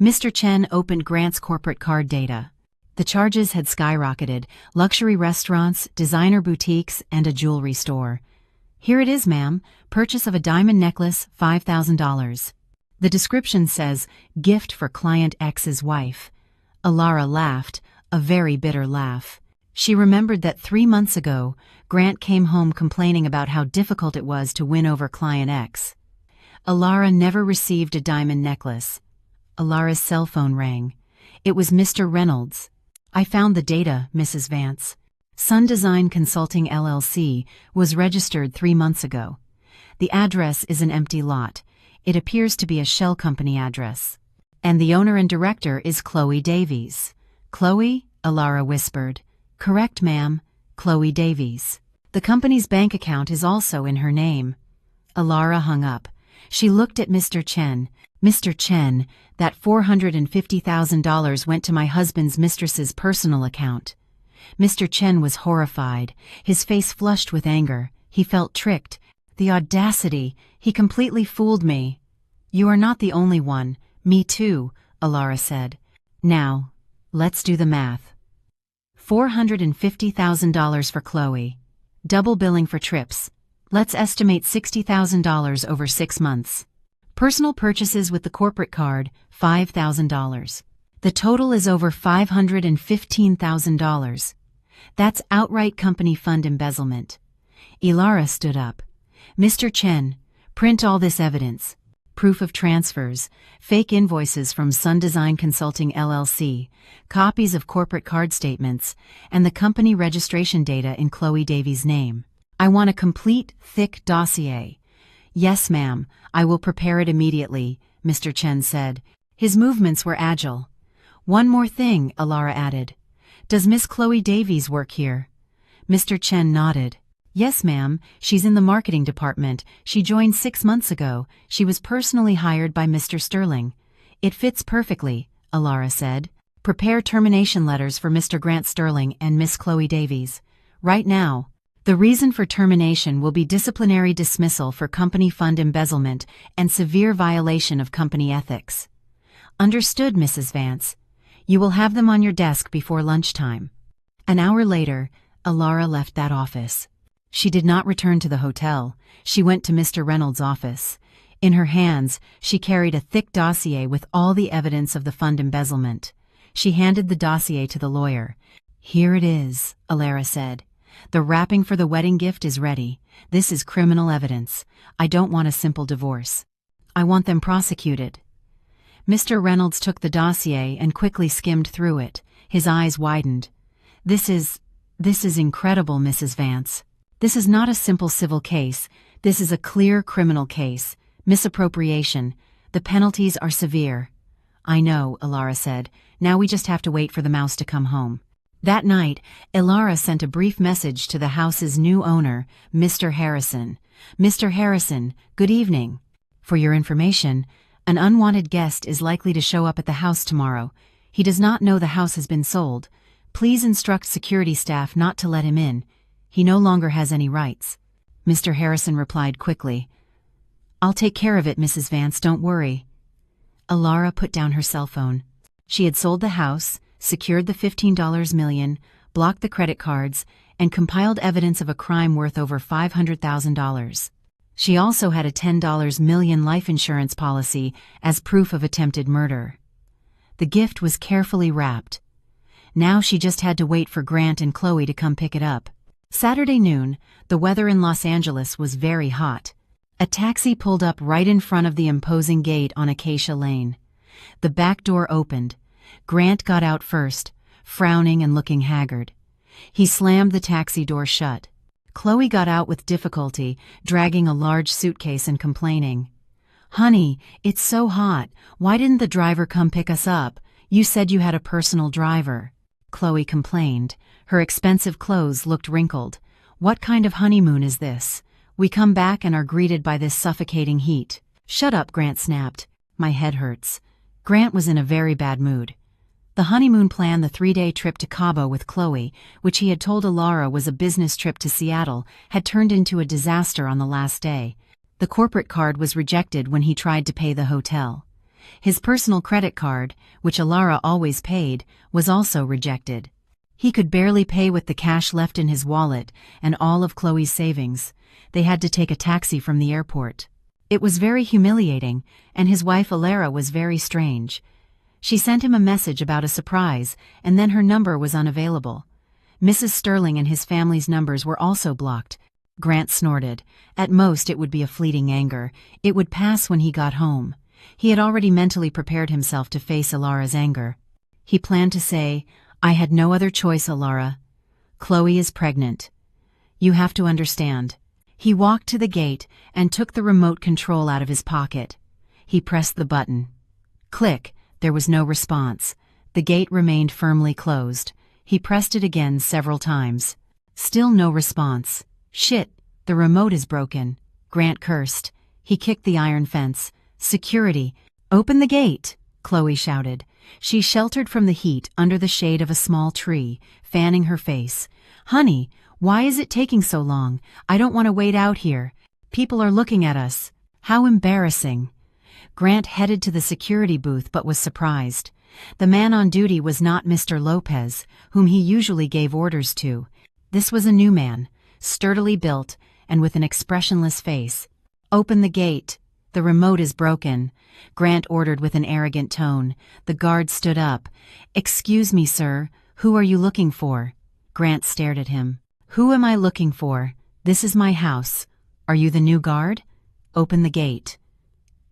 S1: Mr. Chen opened Grant's corporate card data. The charges had skyrocketed: luxury restaurants, designer boutiques, and a jewelry store. Here it is, ma'am. Purchase of a diamond necklace, $5,000. The description says, gift for client X's wife. Alara laughed, a very bitter laugh. She remembered that 3 months ago, Grant came home complaining about how difficult it was to win over client X. Alara never received a diamond necklace. Alara's cell phone rang. It was Mr. Reynolds. I found the data, Mrs. Vance. Sun Design Consulting LLC was registered 3 months ago. The address is an empty lot. It appears to be a shell company address. And the owner and director is Chloe Davies. Chloe? Alara whispered. Correct, ma'am. Chloe Davies. The company's bank account is also in her name. Alara hung up. She looked at Mr. Chen. Mr. Chen, that $450,000 went to my husband's mistress's personal account. Mr. Chen was horrified, his face flushed with anger. He felt tricked. The audacity! He completely fooled me. You are not the only one. Me too, Alara said. Now, let's do the math. $450,000 for Chloe. Double billing for trips. Let's estimate $60,000 over 6 months. Personal purchases with the corporate card, $5,000. The total is over $515,000. That's outright company fund embezzlement. Alara stood up. Mr. Chen, print all this evidence. Proof of transfers, fake invoices from Sun Design Consulting LLC, copies of corporate card statements, and the company registration data in Chloe Davies' name. I want a complete, thick dossier. Yes, ma'am, I will prepare it immediately, Mr. Chen said. His movements were agile. One more thing, Alara added. Does Miss Chloe Davies work here? Mr. Chen nodded. Yes, ma'am, she's in the marketing department. She joined 6 months ago. She was personally hired by Mr. Sterling. It fits perfectly, Alara said. Prepare termination letters for Mr. Grant Sterling and Miss Chloe Davies. Right now. The reason for termination will be disciplinary dismissal for company fund embezzlement and severe violation of company ethics. Understood, Mrs. Vance. You will have them on your desk before lunchtime. An hour later, Alara left that office. She did not return to the hotel. She went to Mr. Reynolds' office. In her hands, she carried a thick dossier with all the evidence of the fund embezzlement. She handed the dossier to the lawyer. Here it is, Alara said. The wrapping for the wedding gift is ready. This is criminal evidence. I don't want a simple divorce. I want them prosecuted. Mr. Reynolds took the dossier and quickly skimmed through it. His eyes widened. This is incredible, Mrs. Vance. This is not a simple civil case. This is a clear criminal case. Misappropriation. The penalties are severe. I know, Alara said. Now we just have to wait for the mouse to come home. That night, Alara sent a brief message to the house's new owner, Mr. Harrison. Mr. Harrison, good evening. For your information, an unwanted guest is likely to show up at the house tomorrow. He does not know the house has been sold. Please instruct security staff not to let him in. He no longer has any rights. Mr. Harrison replied quickly. I'll take care of it, Mrs. Vance, don't worry. Alara put down her cell phone. She had sold the house, secured the $15 million, blocked the credit cards, and compiled evidence of a crime worth over $500,000. She also had a $10 million life insurance policy as proof of attempted murder. The gift was carefully wrapped. Now she just had to wait for Grant and Chloe to come pick it up. Saturday noon, the weather in Los Angeles was very hot. A taxi pulled up right in front of the imposing gate on Acacia Lane. The back door opened. Grant got out first. frowning and looking haggard. He slammed the taxi door shut. Chloe got out with difficulty, dragging a large suitcase and complaining. "Honey, it's so hot. Why didn't the driver come pick us up? You said you had a personal driver." Chloe complained. Her expensive clothes looked wrinkled. "What kind of honeymoon is this? We come back and are greeted by this suffocating heat." "Shut up," Grant snapped. "My head hurts." Grant was in a very bad mood. The honeymoon plan, the 3-day trip to Cabo with Chloe, which he had told Alara was a business trip to Seattle, had turned into a disaster on the last day. The corporate card was rejected when he tried to pay the hotel. His personal credit card, which Alara always paid, was also rejected. He could barely pay with the cash left in his wallet and all of Chloe's savings. They had to take a taxi from the airport. It was very humiliating, and his wife Alara was very strange. She sent him a message about a surprise, and then her number was unavailable. Mrs. Sterling and his family's numbers were also blocked. Grant snorted. At most it would be a fleeting anger. It would pass when he got home. He had already mentally prepared himself to face Alara's anger. He planned to say, "I had no other choice, Alara. Chloe is pregnant. You have to understand." He walked to the gate and took the remote control out of his pocket. He pressed the button. Click. There was no response. The gate remained firmly closed. He pressed it again several times. Still no response. "Shit, the remote is broken," Grant cursed. He kicked the iron fence. "Security! Open the gate!" Chloe shouted. She sheltered from the heat under the shade of a small tree, fanning her face. "Honey, why is it taking so long? I don't want to wait out here. People are looking at us. How embarrassing." Grant headed to the security booth but was surprised. The man on duty was not Mr. Lopez, whom he usually gave orders to. This was a new man, sturdily built and with an expressionless face. "Open the gate. The remote is broken," Grant ordered with an arrogant tone. The guard stood up. "Excuse me, sir. Who are you looking for?" Grant stared at him. "Who am I looking for? This is my house. Are you the new guard? Open the gate."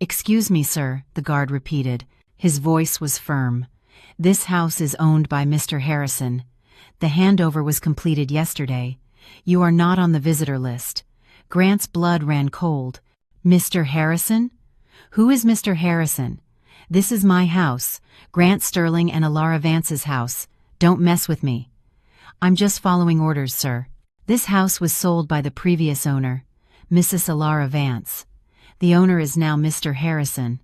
S1: "Excuse me, sir," the guard repeated. His voice was firm. "This house is owned by Mr. Harrison. The handover was completed yesterday. You are not on the visitor list." Grant's blood ran cold. "Mr. Harrison? Who is Mr. Harrison?" "This is my house, Grant Sterling and Alara Vance's house. Don't mess with me." "I'm just following orders, sir." This house was sold by the previous owner, Mrs. Alara Vance. The owner is now Mr. Harrison.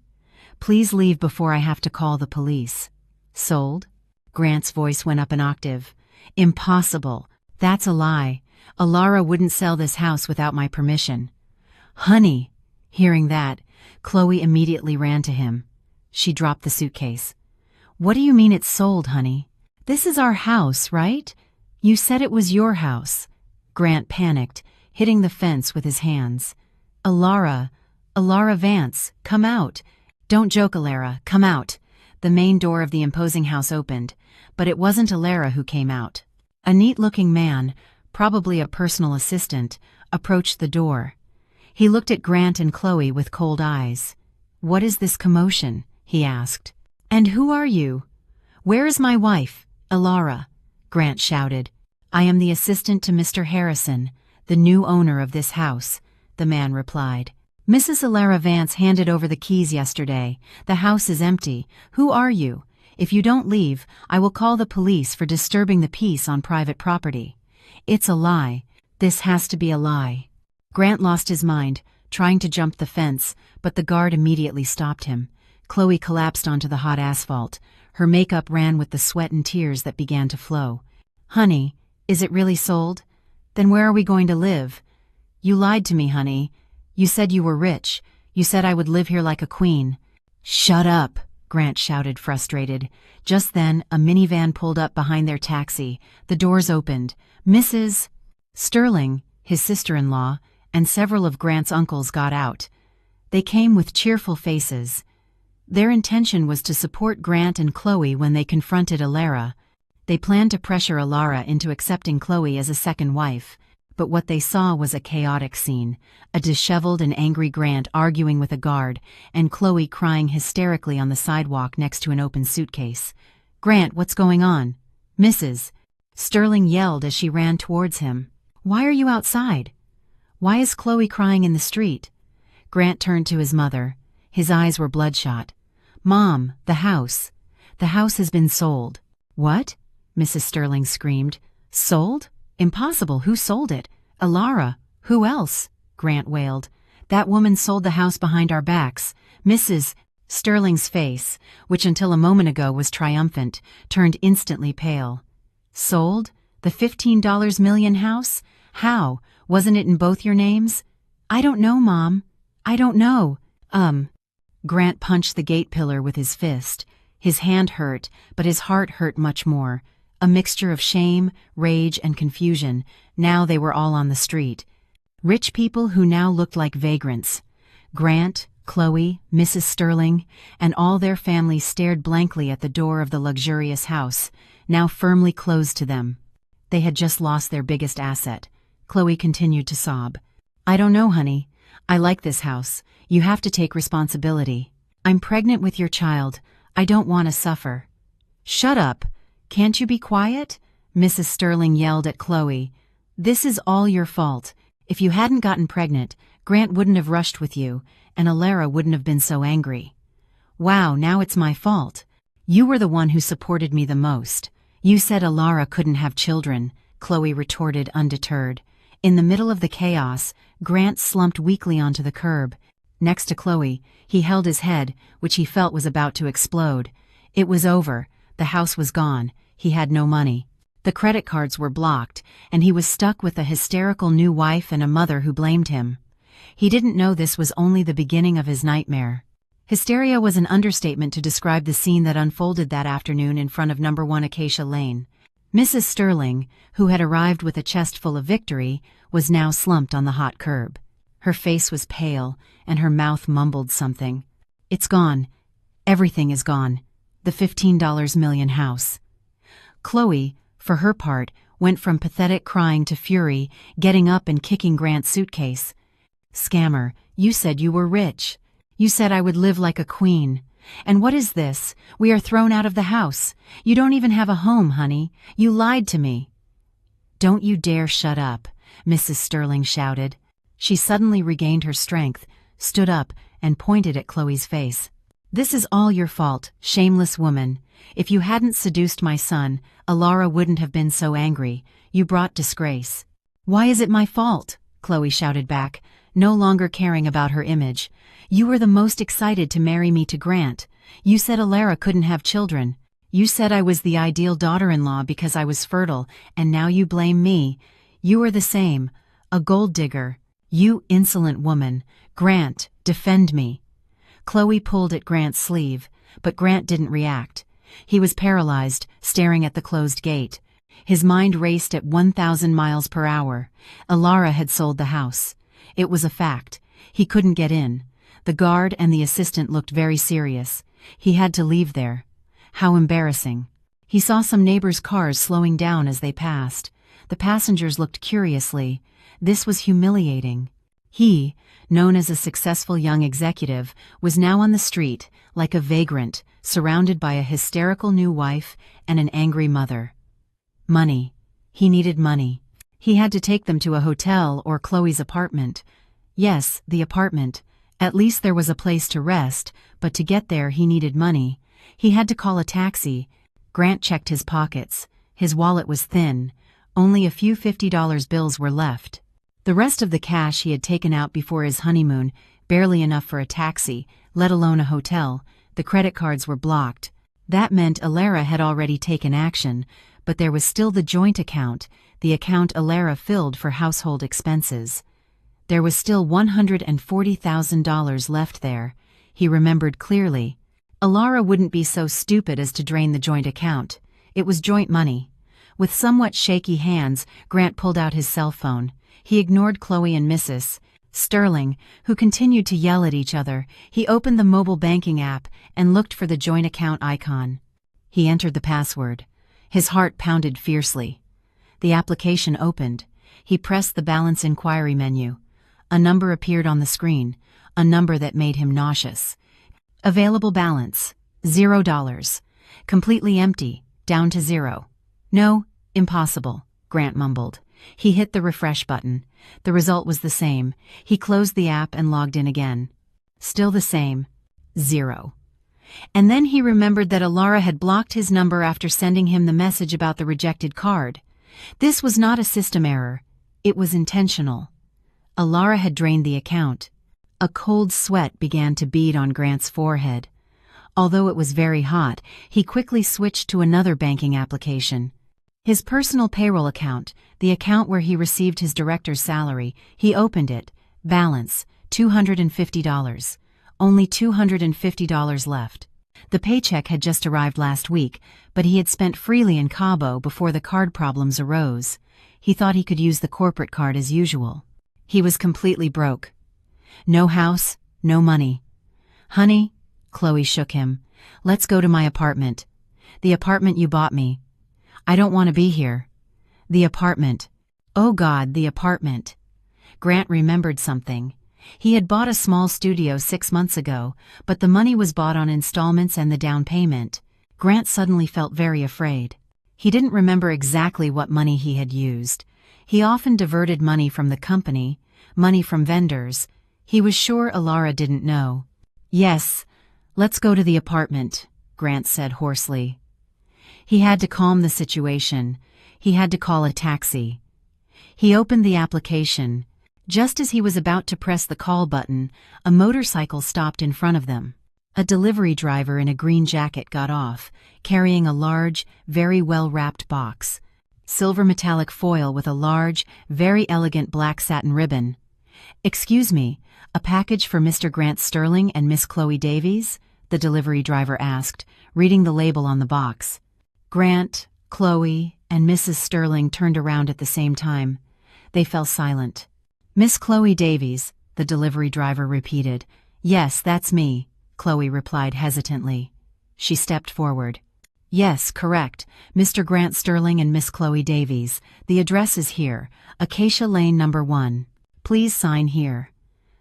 S1: "Please leave before I have to call the police." "Sold?" Grant's voice went up an octave. "Impossible. That's a lie. Alara wouldn't sell this house without my permission." "Honey!" Hearing that, Chloe immediately ran to him. She dropped the suitcase. "What do you mean it's sold, honey? This is our house, right? You said it was your house." Grant panicked, hitting the fence with his hands. Alara Vance, come out." "Don't joke, Alara, come out." The main door of the imposing house opened, but it wasn't Alara who came out. A neat-looking man, probably a personal assistant, approached the door. He looked at Grant and Chloe with cold eyes. "What is this commotion?" he asked. "And who are you?" "Where is my wife, Alara?" Grant shouted. "I am the assistant to Mr. Harrison, the new owner of this house," the man replied. "Mrs. Alara Vance handed over the keys yesterday. The house is empty. Who are you? If you don't leave, I will call the police for disturbing the peace on private property." "It's a lie. This has to be a lie." Grant lost his mind, trying to jump the fence, but the guard immediately stopped him. Chloe collapsed onto the hot asphalt. Her makeup ran with the sweat and tears that began to flow. "Honey, is it really sold? Then where are we going to live?" "You lied to me, honey. You said you were rich. You said I would live here like a queen." "Shut up," Grant shouted, frustrated. Just then, a minivan pulled up behind their taxi. The doors opened. Mrs. Sterling, his sister-in-law, and several of Grant's uncles got out. They came with cheerful faces. Their intention was to support Grant and Chloe when they confronted Alara. They planned to pressure Alara into accepting Chloe as a second wife. But what they saw was a chaotic scene, a disheveled and angry Grant arguing with a guard, and Chloe crying hysterically on the sidewalk next to an open suitcase. "Grant, what's going on?" Mrs. Sterling yelled as she ran towards him. "Why are you outside? Why is Chloe crying in the street?" Grant turned to his mother. His eyes were bloodshot. "Mom, the house. The house has been sold." "What?" Mrs. Sterling screamed. "Sold? Impossible. Who sold it?" "Alara. Who else?" Grant wailed. "That woman sold the house behind our backs." Mrs. Sterling's face, which until a moment ago was triumphant, turned instantly pale. "Sold? The $15 million house? How? Wasn't it in both your names?" "I don't know, Mom. I don't know." Grant punched the gate pillar with his fist. His hand hurt, but his heart hurt much more. A mixture of shame, rage, and confusion. Now they were all on the street. Rich people who now looked like vagrants. Grant, Chloe, Mrs. Sterling, and all their families stared blankly at the door of the luxurious house, now firmly closed to them. They had just lost their biggest asset. Chloe continued to sob. "I don't know, honey. I like this house. You have to take responsibility. I'm pregnant with your child. I don't want to suffer." "Shut up. Can't you be quiet?" Mrs. Sterling yelled at Chloe. "This is all your fault. If you hadn't gotten pregnant, Grant wouldn't have rushed with you, and Alara wouldn't have been so angry." "Wow, now it's my fault. You were the one who supported me the most. You said Alara couldn't have children," Chloe retorted undeterred. In the middle of the chaos, Grant slumped weakly onto the curb. Next to Chloe, he held his head, which he felt was about to explode. It was over. The house was gone. He had no money. The credit cards were blocked, and he was stuck with a hysterical new wife and a mother who blamed him. He didn't know this was only the beginning of his nightmare. Hysteria was an understatement to describe the scene that unfolded that afternoon in front of No. 1 Acacia Lane. Mrs. Sterling, who had arrived with a chest full of victory, was now slumped on the hot curb. Her face was pale, and her mouth mumbled something. "It's gone. Everything is gone. The $15 million house." Chloe, for her part, went from pathetic crying to fury, getting up and kicking Grant's suitcase. "Scammer, you said you were rich. You said I would live like a queen. And what is this? We are thrown out of the house. You don't even have a home, honey. You lied to me." "Don't you dare shut up," Mrs. Sterling shouted. She suddenly regained her strength, stood up, and pointed at Chloe's face. "This is all your fault, shameless woman. If you hadn't seduced my son, Alara wouldn't have been so angry. You brought disgrace." "Why is it my fault?" Chloe shouted back, no longer caring about her image. "You were the most excited to marry me to Grant. You said Alara couldn't have children. You said I was the ideal daughter-in-law because I was fertile, and now you blame me. You are the same, a gold digger. You insolent woman. Grant, defend me." Chloe pulled at Grant's sleeve, but Grant didn't react. He was paralyzed, staring at the closed gate. His mind raced at 1,000 miles per hour. Alara had sold the house. It was a fact. He couldn't get in. The guard and the assistant looked very serious. He had to leave there. How embarrassing. He saw some neighbors' cars slowing down as they passed. The passengers looked curiously. This was humiliating. He, known as a successful young executive, was now on the street, like a vagrant, surrounded by a hysterical new wife and an angry mother. Money. He needed money. He had to take them to a hotel or Chloe's apartment. Yes, the apartment. At least there was a place to rest, but to get there he needed money. He had to call a taxi. Grant checked his pockets. His wallet was thin. Only a few $50 bills were left. The rest of the cash he had taken out before his honeymoon, barely enough for a taxi, let alone a hotel. The credit cards were blocked. That meant Alara had already taken action, but there was still the joint account, the account Alara filled for household expenses. There was still $140,000 left there. He remembered clearly. Alara wouldn't be so stupid as to drain the joint account. It was joint money. With somewhat shaky hands, Grant pulled out his cell phone. He ignored Chloe and Mrs. Sterling, who continued to yell at each other. He opened the mobile banking app and looked for the joint account icon. He entered the password. His heart pounded fiercely. The application opened. He pressed the balance inquiry menu. A number appeared on the screen, a number that made him nauseous. Available balance, $0. Completely empty, down to 0. No, impossible, Grant mumbled. He hit the refresh button. The result was the same. He closed the app and logged in again. Still the same. 0. And then he remembered that Alara had blocked his number after sending him the message about the rejected card. This was not a system error. It was intentional. Alara had drained the account. A cold sweat began to bead on Grant's forehead. Although it was very hot, he quickly switched to another banking application. His personal payroll account, the account where he received his director's salary, he opened it. Balance, $250. Only $250 left. The paycheck had just arrived last week, but he had spent freely in Cabo before the card problems arose. He thought he could use the corporate card as usual. He was completely broke. No house, no money. Honey, Chloe shook him. Let's go to my apartment. The apartment you bought me. I don't want to be here. The apartment. Oh God, the apartment. Grant remembered something. He had bought a small studio 6 months ago, but the money was bought on installments and the down payment. Grant suddenly felt very afraid. He didn't remember exactly what money he had used. He often diverted money from the company, money from vendors. He was sure Alara didn't know. Yes, let's go to the apartment, Grant said hoarsely. He had to calm the situation. He had to call a taxi. He opened the application. Just as he was about to press the call button, a motorcycle stopped in front of them. A delivery driver in a green jacket got off, carrying a large, very well-wrapped box. Silver metallic foil with a large, very elegant black satin ribbon. "Excuse me, a package for Mr. Grant Sterling and Miss Chloe Davies?" the delivery driver asked, reading the label on the box. Grant, Chloe, and Mrs. Sterling turned around at the same time. They fell silent. "Miss Chloe Davies," the delivery driver repeated. "Yes, that's me," Chloe replied hesitantly. She stepped forward. "Yes, correct. Mr. Grant Sterling and Miss Chloe Davies. The address is here, Acacia Lane number 1. Please sign here."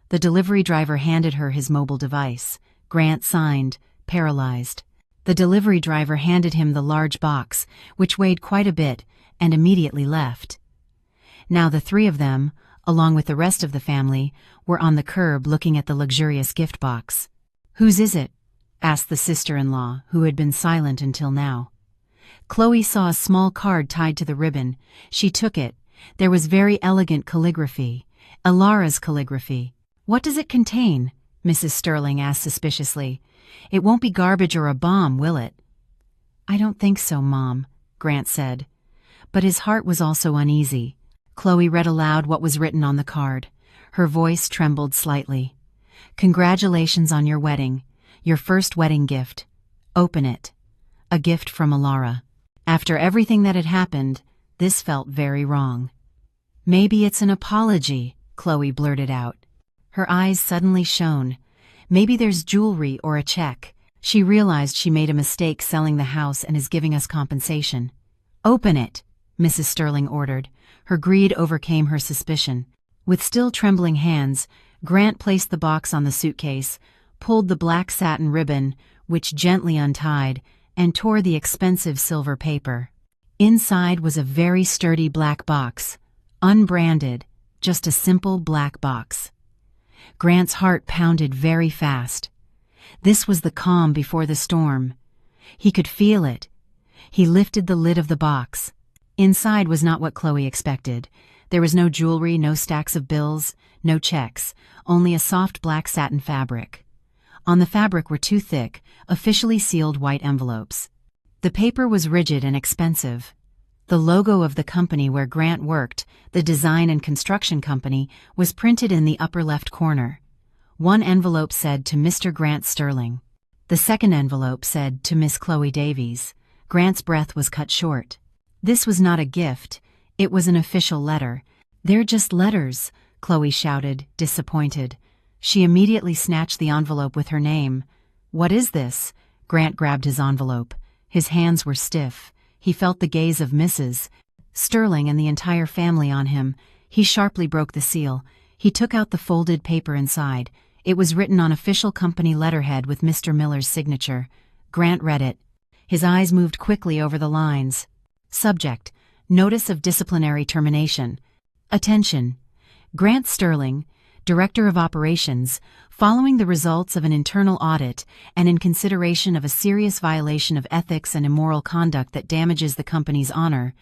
S1: The delivery driver handed her his mobile device. Grant signed, paralyzed. The delivery driver handed him the large box, which weighed quite a bit, and immediately left. Now the three of them, along with the rest of the family, were on the curb looking at the luxurious gift box. "Whose is it?" asked the sister-in-law, who had been silent until now. Chloe saw a small card tied to the ribbon. She took it. There was very elegant calligraphy. Alara's calligraphy. "What does it contain?" Mrs. Sterling asked suspiciously. "It won't be garbage or a bomb, will it?" "I don't think so, Mom," Grant said. But his heart was also uneasy. Chloe read aloud what was written on the card. Her voice trembled slightly. "Congratulations on your wedding. Your first wedding gift. Open it. A gift from Alara." After everything that had happened, this felt very wrong. "Maybe it's an apology," Chloe blurted out. Her eyes suddenly shone. "Maybe there's jewelry or a check. She realized she made a mistake selling the house and is giving us compensation." "Open it," Mrs. Sterling ordered. Her greed overcame her suspicion. With still trembling hands, Grant placed the box on the suitcase, pulled the black satin ribbon, which gently untied, and tore the expensive silver paper. Inside was a very sturdy black box, unbranded, just a simple black box. Grant's heart pounded very fast. This was the calm before the storm. He could feel it. He lifted the lid of the box. Inside was not what Chloe expected. There was no jewelry, no stacks of bills, no checks, only a soft black satin fabric. On the fabric were 2 thick, officially sealed white envelopes. The paper was rigid and expensive. The logo of the company where Grant worked, the design and construction company, was printed in the upper left corner. One envelope said to Mr. Grant Sterling. The second envelope said to Miss Chloe Davies. Grant's breath was cut short. This was not a gift. It was an official letter. "They're just letters," Chloe shouted, disappointed. She immediately snatched the envelope with her name. "What is this?" Grant grabbed his envelope. His hands were stiff. He felt the gaze of Mrs. Sterling and the entire family on him. He sharply broke the seal. He took out the folded paper inside. It was written on official company letterhead with Mr. Miller's signature. Grant read it. His eyes moved quickly over the lines. Subject: Notice of disciplinary termination. Attention! Grant Sterling, Director of Operations, following the results of an internal audit and in consideration of a serious violation of ethics and immoral conduct that damages the company's honor.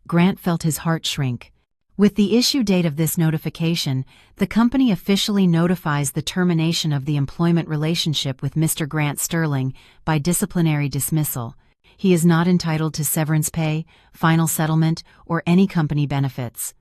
S1: Grant felt his heart shrink. With the issue date of this notification, the company officially notifies the termination of the employment relationship with Mr. Grant Sterling by disciplinary dismissal. He is not entitled to severance pay, final settlement, or any company benefits.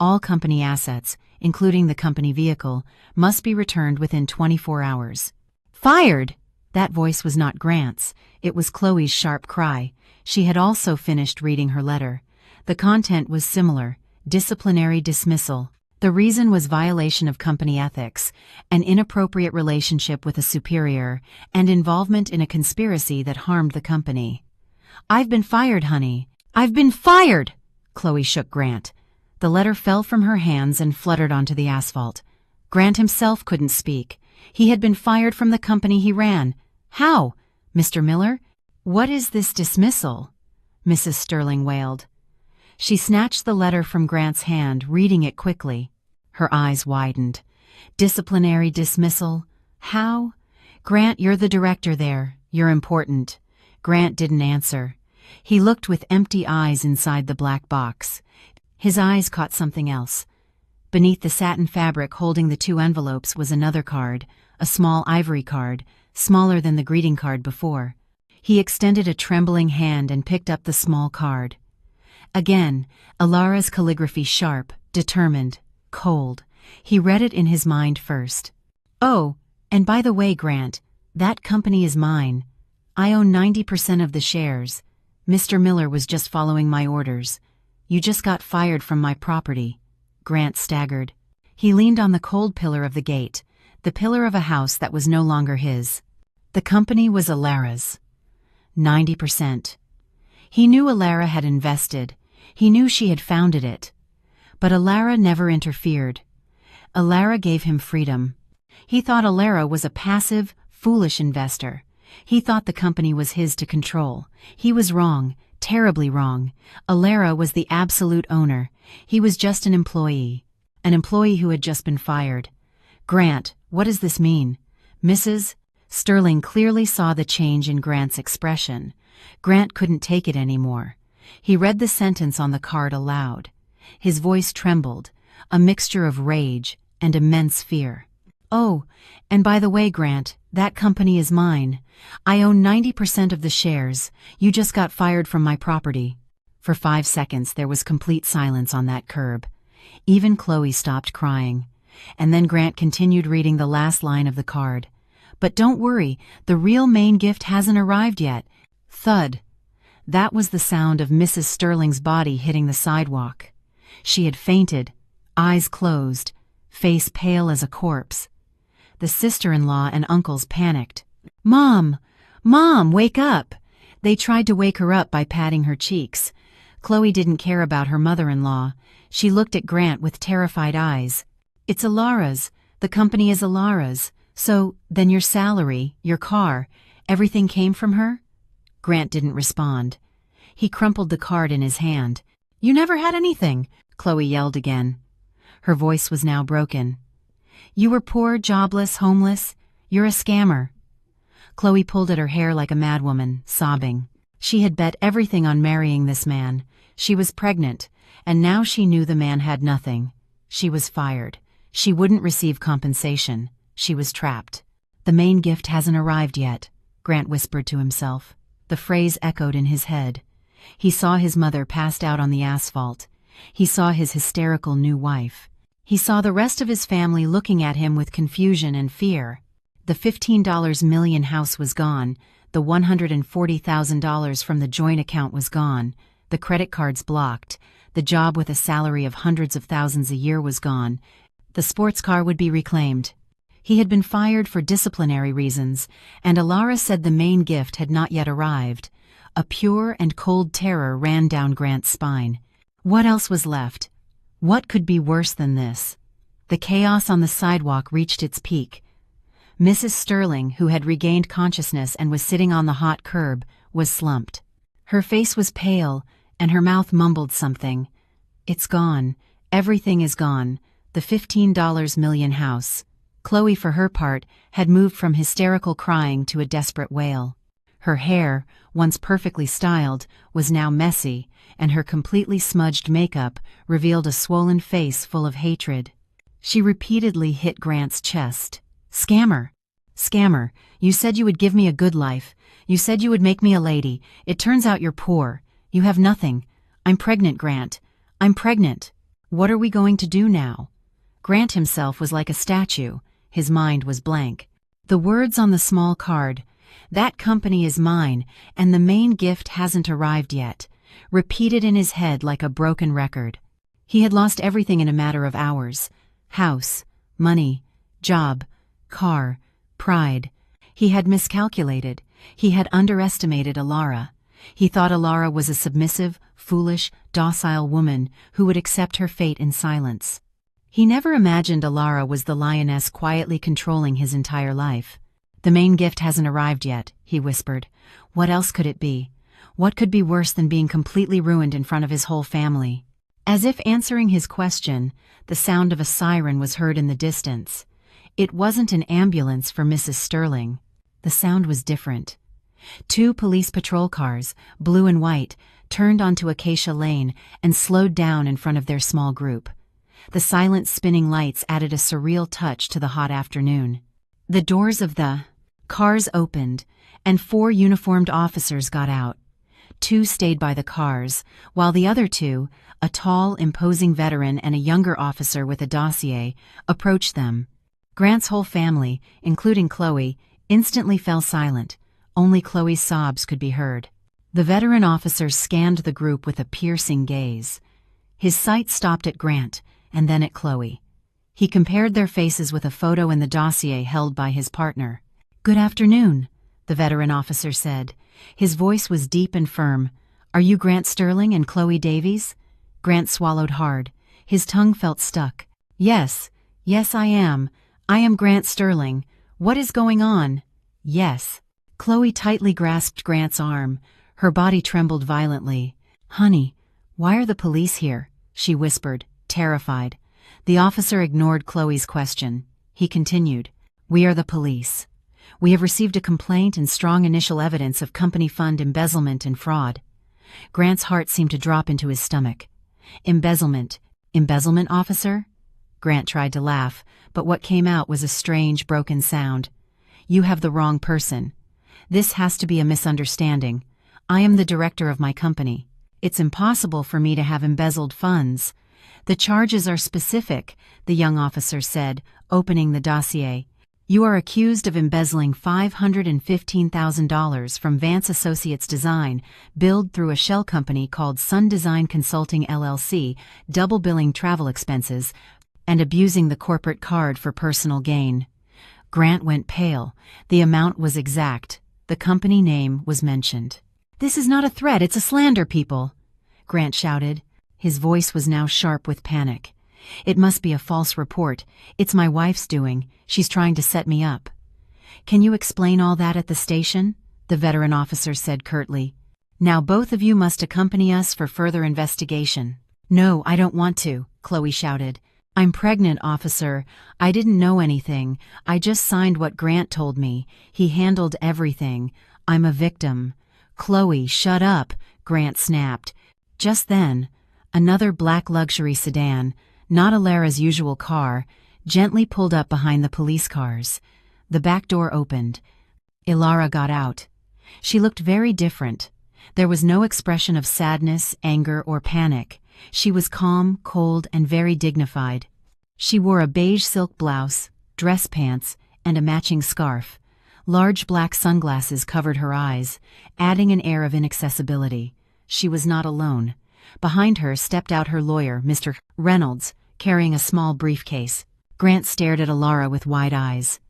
S1: All company assets, including the company vehicle, must be returned within 24 hours. Fired! That voice was not Grant's, it was Chloe's sharp cry. She had also finished reading her letter. The content was similar: disciplinary dismissal. The reason was violation of company ethics, an inappropriate relationship with a superior, and involvement in a conspiracy that harmed the company. "I've been fired, honey. I've been fired!" Chloe shook Grant. The letter fell from her hands and fluttered onto the asphalt. Grant himself couldn't speak. He had been fired from the company he ran. How? Mr. Miller? What is this dismissal? Mrs. Sterling wailed. She snatched the letter from Grant's hand, reading it quickly. Her eyes widened. Disciplinary dismissal? How? Grant, you're the director there. You're important. Grant didn't answer. He looked with empty eyes inside the black box. His eyes caught something else. Beneath the satin fabric holding the 2 envelopes was another card, a small ivory card, smaller than the greeting card before. He extended a trembling hand and picked up the small card. Again, Alara's calligraphy sharp, determined, cold. He read it in his mind first. "Oh, and by the way, Grant, that company is mine. I own 90% of the shares. Mr. Miller was just following my orders. You just got fired from my property." Grant staggered. He leaned on the cold pillar of the gate, the pillar of a house that was no longer his. The company was Alara's. 90%. He knew Alara had invested. He knew she had founded it. But Alara never interfered. Alara gave him freedom. He thought Alara was a passive, foolish investor. He thought the company was his to control. He was wrong. Terribly wrong. Alara was the absolute owner. He was just an employee who had just been fired. "Grant, what does this mean?" Mrs. Sterling clearly saw the change in Grant's expression. Grant couldn't take it anymore. He read the sentence on the card aloud. His voice trembled, a mixture of rage and immense fear. "Oh, and by the way, Grant, that company is mine. I own 90% of the shares. You just got fired from my property." For 5 seconds there was complete silence on that curb. Even Chloe stopped crying. And then Grant continued reading the last line of the card. "But don't worry, the real main gift hasn't arrived yet." Thud. That was the sound of Mrs. Sterling's body hitting the sidewalk. She had fainted, eyes closed, face pale as a corpse. The sister-in-law and uncles panicked. "Mom! Mom, wake up!" They tried to wake her up by patting her cheeks. Chloe didn't care about her mother-in-law. She looked at Grant with terrified eyes. "It's Alara's. The company is Alara's. So, then your salary, your car, everything came from her?" Grant didn't respond. He crumpled the card in his hand. "You never had anything," Chloe yelled again. Her voice was now broken. "You were poor, jobless, homeless. You're a scammer." Chloe pulled at her hair like a madwoman, sobbing. She had bet everything on marrying this man. She was pregnant, and now she knew the man had nothing. She was fired. She wouldn't receive compensation. She was trapped. "The main gift hasn't arrived yet," Grant whispered to himself. The phrase echoed in his head. He saw his mother passed out on the asphalt. He saw his hysterical new wife. He saw the rest of his family looking at him with confusion and fear. The $15 million house was gone. The $140,000 from the joint account was gone. The credit cards blocked. The job with a salary of hundreds of thousands a year was gone. The sports car would be reclaimed. He had been fired for disciplinary reasons, and Alara said the main gift had not yet arrived. A pure and cold terror ran down Grant's spine. What else was left? What could be worse than this? The chaos on the sidewalk reached its peak. Mrs. Sterling, who had regained consciousness and was sitting on the hot curb, was slumped. Her face was pale, and her mouth mumbled something. "It's gone. Everything is gone. The $15 million house." Chloe, for her part, had moved from hysterical crying to a desperate wail. Her hair, once perfectly styled, was now messy, and her completely smudged makeup revealed a swollen face full of hatred. She repeatedly hit Grant's chest. "Scammer! Scammer! You said you would give me a good life. You said you would make me a lady. It turns out you're poor. You have nothing. I'm pregnant, Grant. I'm pregnant. What are we going to do now?" Grant himself was like a statue. His mind was blank. The words on the small card, "That company is mine, and the main gift hasn't arrived yet," repeated in his head like a broken record. He had lost everything in a matter of hours. House, money, job, car, pride. He had miscalculated. He had underestimated Alara. He thought Alara was a submissive, foolish, docile woman who would accept her fate in silence. He never imagined Alara was the lioness quietly controlling his entire life. "The main gift hasn't arrived yet," he whispered. What else could it be? What could be worse than being completely ruined in front of his whole family? As if answering his question, the sound of a siren was heard in the distance. It wasn't an ambulance for Mrs. Sterling. The sound was different. 2 police patrol cars, blue and white, turned onto Acacia Lane and slowed down in front of their small group. The silent spinning lights added a surreal touch to the hot afternoon. The doors of the cars opened, and 4 uniformed officers got out. 2 stayed by the cars, while the other 2, a tall, imposing veteran and a younger officer with a dossier, approached them. Grant's whole family, including Chloe, instantly fell silent. Only Chloe's sobs could be heard. The veteran officer scanned the group with a piercing gaze. His sight stopped at Grant, and then at Chloe. He compared their faces with a photo in the dossier held by his partner. "Good afternoon," the veteran officer said. His voice was deep and firm. "Are you Grant Sterling and Chloe Davies?" Grant swallowed hard. His tongue felt stuck. Yes, I am. I am Grant Sterling. What is going on?" "Yes." Chloe tightly grasped Grant's arm. Her body trembled violently. "Honey, why are the police here?" she whispered, terrified. The officer ignored Chloe's question. He continued, "We are the police. We have received a complaint and strong initial evidence of company fund embezzlement and fraud." Grant's heart seemed to drop into his stomach. "Embezzlement? Embezzlement, officer?" Grant tried to laugh, but what came out was a strange, broken sound. "You have the wrong person. This has to be a misunderstanding. I am the director of my company. It's impossible for me to have embezzled funds." "The charges are specific," the young officer said, opening the dossier. "You are accused of embezzling $515,000 from Vance Associates Design, billed through a shell company called Sun Design Consulting LLC, double billing travel expenses, and abusing the corporate card for personal gain." Grant went pale. The amount was exact. The company name was mentioned. "This is not a threat, it's a slander, people," Grant shouted. His voice was now sharp with panic. "It must be a false report. It's my wife's doing. She's trying to set me up." "Can you explain all that at the station?" the veteran officer said curtly. "Now both of you must accompany us for further investigation." "No, I don't want to," Chloe shouted. "I'm pregnant, officer. I didn't know anything. I just signed what Grant told me. He handled everything. I'm a victim." "Chloe, shut up," Grant snapped. Just then, another black luxury sedan, not Alara's usual car, gently pulled up behind the police cars. The back door opened. Alara got out. She looked very different. There was no expression of sadness, anger, or panic. She was calm, cold, and very dignified. She wore a beige silk blouse, dress pants, and a matching scarf. Large black sunglasses covered her eyes, adding an air of inaccessibility. She was not alone. Behind her stepped out her lawyer, Mr. Reynolds, carrying a small briefcase. Grant stared at Alara with wide eyes.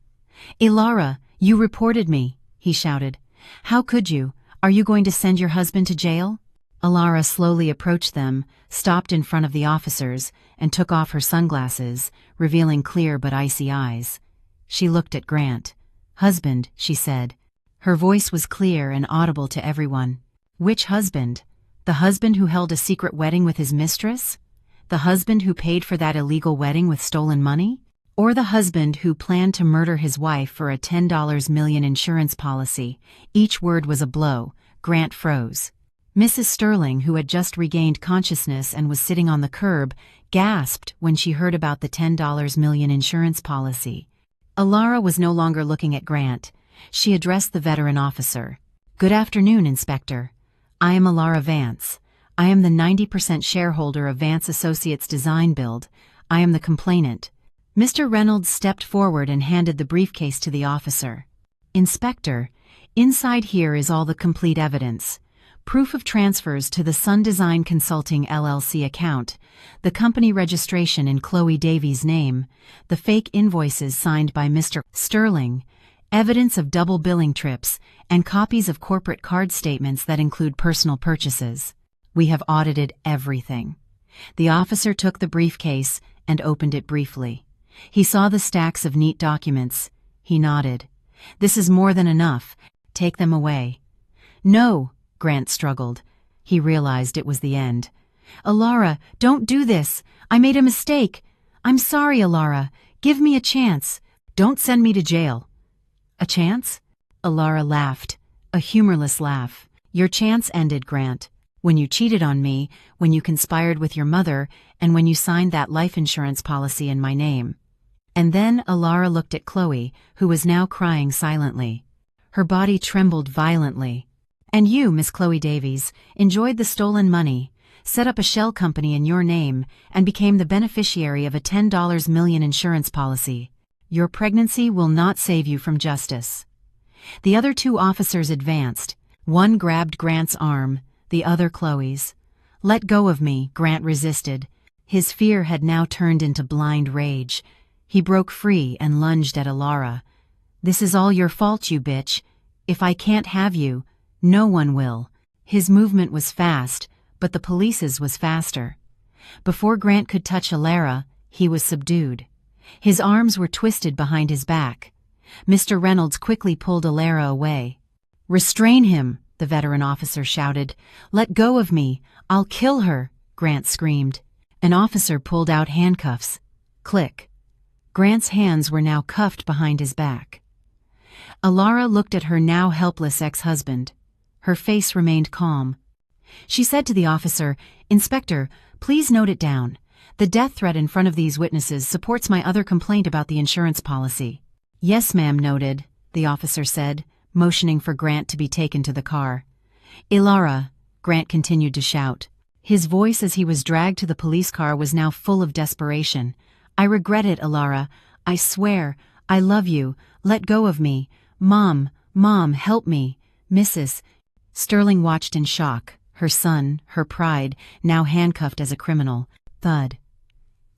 S1: "Alara, you reported me," he shouted. "How could you? Are you going to send your husband to jail?" Alara slowly approached them, stopped in front of the officers, and took off her sunglasses, revealing clear but icy eyes. She looked at Grant. "Husband," she said. Her voice was clear and audible to everyone. "Which husband?" The husband who held a secret wedding with his mistress? The husband who paid for that illegal wedding with stolen money? Or the husband who planned to murder his wife for a $10 million insurance policy? Each word was a blow. Grant froze. Mrs. Sterling, who had just regained consciousness and was sitting on the curb, gasped when she heard about the $10 million insurance policy. Alara was no longer looking at Grant. She addressed the veteran officer. "Good afternoon, Inspector. I am Alara Vance. I am the 90% shareholder of Vance Associates Design Build. I am the complainant." Mr. Reynolds stepped forward and handed the briefcase to the officer. "Inspector, inside here is all the complete evidence. Proof of transfers to the Sun Design Consulting LLC account, the company registration in Chloe Davies' name, the fake invoices signed by Mr. Sterling, evidence of double billing trips, and copies of corporate card statements that include personal purchases. We have audited everything." The officer took the briefcase and opened it briefly. He saw the stacks of neat documents. He nodded. "This is more than enough. Take them away." "No," Grant struggled. He realized it was the end. "Alara, don't do this. I made a mistake. I'm sorry, Alara. Give me a chance. Don't send me to jail." "A chance?" Alara laughed, a humorless laugh. "Your chance ended, Grant. When you cheated on me, when you conspired with your mother, and when you signed that life insurance policy in my name." And then Alara looked at Chloe, who was now crying silently. Her body trembled violently. "And you, Miss Chloe Davies, enjoyed the stolen money, set up a shell company in your name, and became the beneficiary of a $10 million insurance policy. Your pregnancy will not save you from justice." The other two officers advanced. One grabbed Grant's arm, the other Chloe's. "Let go of me," Grant resisted. His fear had now turned into blind rage. He broke free and lunged at Alara. "This is all your fault, you bitch. If I can't have you, no one will." His movement was fast, but the police's was faster. Before Grant could touch Alara, he was subdued. His arms were twisted behind his back. Mr. Reynolds quickly pulled Alara away. "Restrain him," the veteran officer shouted. "Let go of me. I'll kill her," Grant screamed. An officer pulled out handcuffs. Click. Grant's hands were now cuffed behind his back. Alara looked at her now helpless ex-husband. Her face remained calm. She said to the officer, "Inspector, please note it down. The death threat in front of these witnesses supports my other complaint about the insurance policy." "Yes, ma'am, noted," the officer said, motioning for Grant to be taken to the car. "Alara," Grant continued to shout. His voice as he was dragged to the police car was now full of desperation. "I regret it, Alara. I swear. I love you. Let go of me. Mom, help me. Mrs." Sterling watched in shock, her son, her pride, now handcuffed as a criminal. Thud.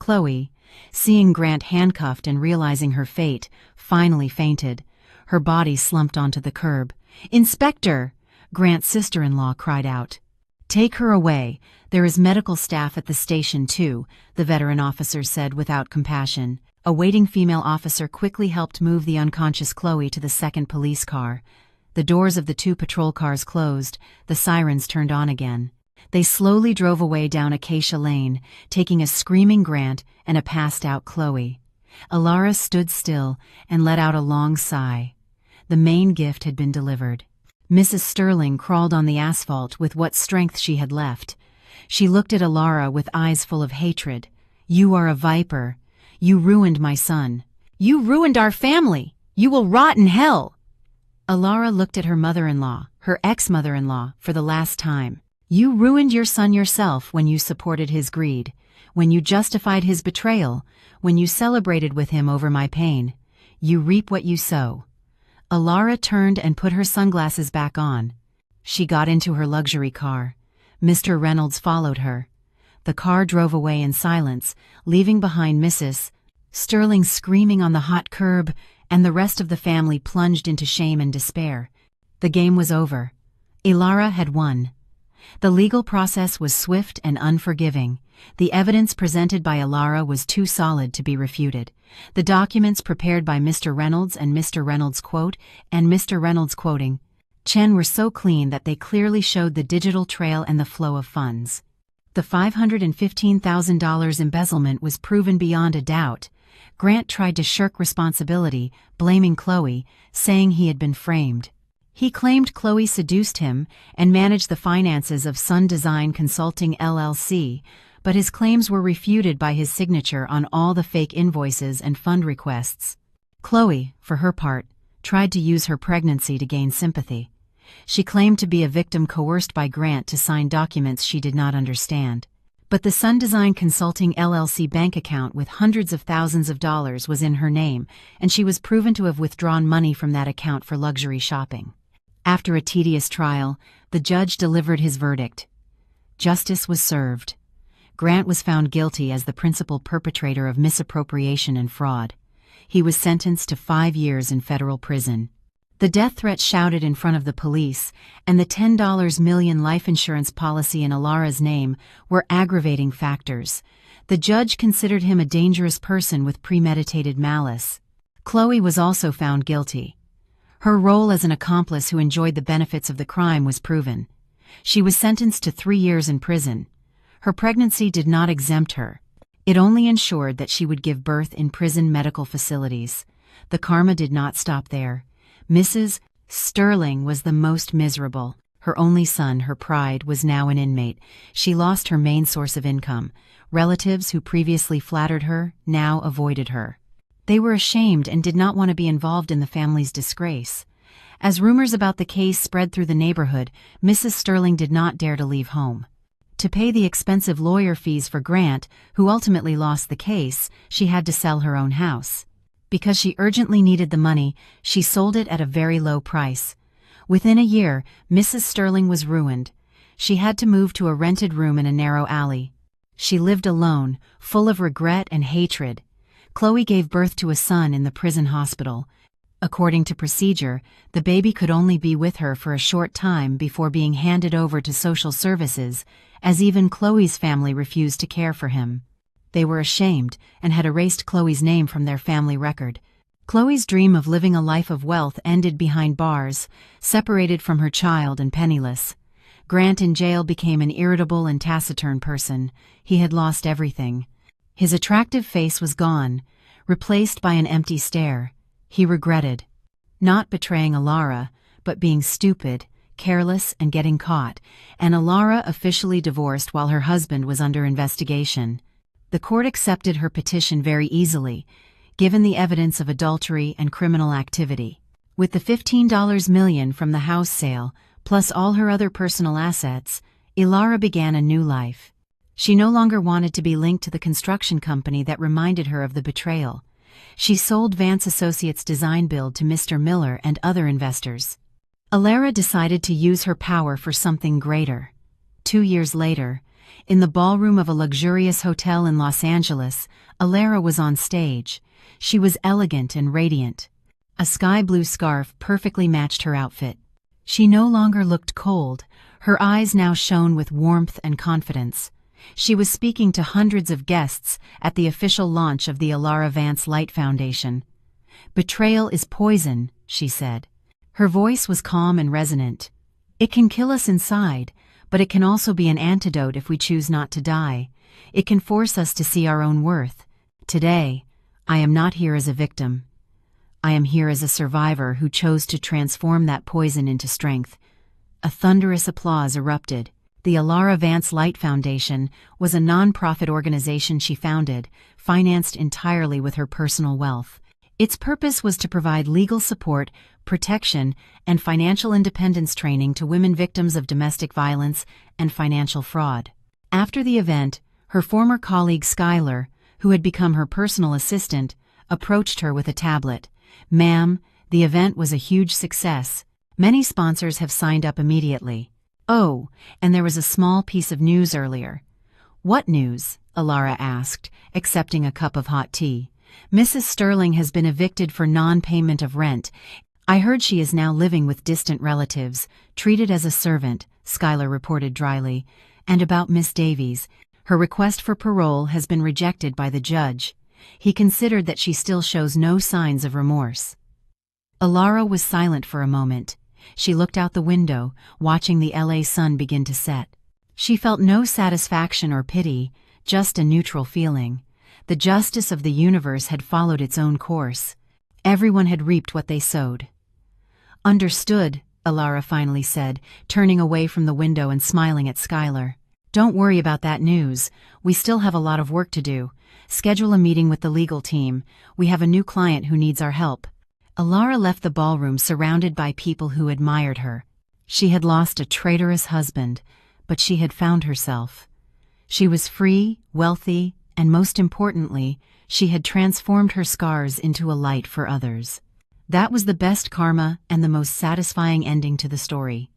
S1: Chloe, seeing Grant handcuffed and realizing her fate, finally fainted. Her body slumped onto the curb. "Inspector!" Grant's sister-in-law cried out. "Take her away. There is medical staff at the station, too," the veteran officer said without compassion. A waiting female officer quickly helped move the unconscious Chloe to the second police car. The doors of the two patrol cars closed, the sirens turned on again. They slowly drove away down Acacia Lane, taking a screaming Grant and a passed-out Chloe. Alara stood still and let out a long sigh. The main gift had been delivered. Mrs. Sterling crawled on the asphalt with what strength she had left. She looked at Alara with eyes full of hatred. "You are a viper. You ruined my son. You ruined our family. You will rot in hell." Alara looked at her mother-in-law, her ex-mother-in-law, for the last time. "You ruined your son yourself when you supported his greed, when you justified his betrayal, when you celebrated with him over my pain. You reap what you sow." Alara turned and put her sunglasses back on. She got into her luxury car. Mr. Reynolds followed her. The car drove away in silence, leaving behind Mrs. Sterling screaming on the hot curb, and the rest of the family plunged into shame and despair. The game was over. Alara had won. The legal process was swift and unforgiving. The evidence presented by Alara was too solid to be refuted. The documents prepared by Mr. Reynolds and Mr. Reynolds quote, and Mr. Reynolds quoting, Chen were so clean that they clearly showed the digital trail and the flow of funds. The $515,000 embezzlement was proven beyond a doubt. Grant tried to shirk responsibility, blaming Chloe, saying he had been framed. He claimed Chloe seduced him and managed the finances of Sun Design Consulting LLC, but his claims were refuted by his signature on all the fake invoices and fund requests. Chloe, for her part, tried to use her pregnancy to gain sympathy. She claimed to be a victim coerced by Grant to sign documents she did not understand. But the Sun Design Consulting LLC bank account with hundreds of thousands of dollars was in her name, and she was proven to have withdrawn money from that account for luxury shopping. After a tedious trial, the judge delivered his verdict. Justice was served. Grant was found guilty as the principal perpetrator of misappropriation and fraud. He was sentenced to 5 years in federal prison. The death threat shouted in front of the police, and the $10 million life insurance policy in Alara's name were aggravating factors. The judge considered him a dangerous person with premeditated malice. Chloe was also found guilty. Her role as an accomplice who enjoyed the benefits of the crime was proven. She was sentenced to 3 years in prison. Her pregnancy did not exempt her. It only ensured that she would give birth in prison medical facilities. The karma did not stop there. Mrs. Sterling was the most miserable. Her only son, her pride, was now an inmate. She lost her main source of income. Relatives who previously flattered her now avoided her. They were ashamed and did not want to be involved in the family's disgrace. As rumors about the case spread through the neighborhood, Mrs. Sterling did not dare to leave home. To pay the expensive lawyer fees for Grant, who ultimately lost the case, she had to sell her own house. Because she urgently needed the money, she sold it at a very low price. Within a year, Mrs. Sterling was ruined. She had to move to a rented room in a narrow alley. She lived alone, full of regret and hatred. Chloe gave birth to a son in the prison hospital. According to procedure, the baby could only be with her for a short time before being handed over to social services, as even Chloe's family refused to care for him. They were ashamed and had erased Chloe's name from their family record. Chloe's dream of living a life of wealth ended behind bars, separated from her child and penniless. Grant in jail became an irritable and taciturn person. He had lost everything. His attractive face was gone, replaced by an empty stare. He regretted not betraying Alara, but being stupid, careless, and getting caught, and Alara officially divorced while her husband was under investigation. The court accepted her petition very easily, given the evidence of adultery and criminal activity. With the $15 million from the house sale, plus all her other personal assets, Alara began a new life. She no longer wanted to be linked to the construction company that reminded her of the betrayal. She sold Vance Associates Design Build to Mr. Miller and other investors. Alara decided to use her power for something greater. 2 years later, in the ballroom of a luxurious hotel in Los Angeles, Alara was on stage. She was elegant and radiant. A sky blue scarf perfectly matched her outfit. She no longer looked cold. Her eyes now shone with warmth and confidence. She was speaking to hundreds of guests at the official launch of the Alara Vance Light Foundation. "Betrayal is poison," she said. Her voice was calm and resonant. "It can kill us inside, but it can also be an antidote if we choose not to die. It can force us to see our own worth. Today, I am not here as a victim. I am here as a survivor who chose to transform that poison into strength." A thunderous applause erupted. The Alara Vance Light Foundation was a non-profit organization she founded, financed entirely with her personal wealth. Its purpose was to provide legal support, protection, and financial independence training to women victims of domestic violence and financial fraud. After the event, her former colleague Skylar, who had become her personal assistant, approached her with a tablet. "Ma'am, the event was a huge success. Many sponsors have signed up immediately. Oh, and there was a small piece of news earlier." "What news?" Alara asked, accepting a cup of hot tea. "Mrs. Sterling has been evicted for non-payment of rent. I heard she is now living with distant relatives, treated as a servant," Skylar reported dryly. "And about Miss Davies, her request for parole has been rejected by the judge. He considered that she still shows no signs of remorse." Alara was silent for a moment. She looked out the window, watching the LA sun begin to set. She felt no satisfaction or pity, just a neutral feeling. The justice of the universe had followed its own course. Everyone had reaped what they sowed. "Understood," Alara finally said, turning away from the window and smiling at Skylar. "Don't worry about that news. We still have a lot of work to do. Schedule a meeting with the legal team. We have a new client who needs our help." Alara left the ballroom surrounded by people who admired her. She had lost a traitorous husband, but she had found herself. She was free, wealthy, and most importantly, she had transformed her scars into a light for others. That was the best karma and the most satisfying ending to the story.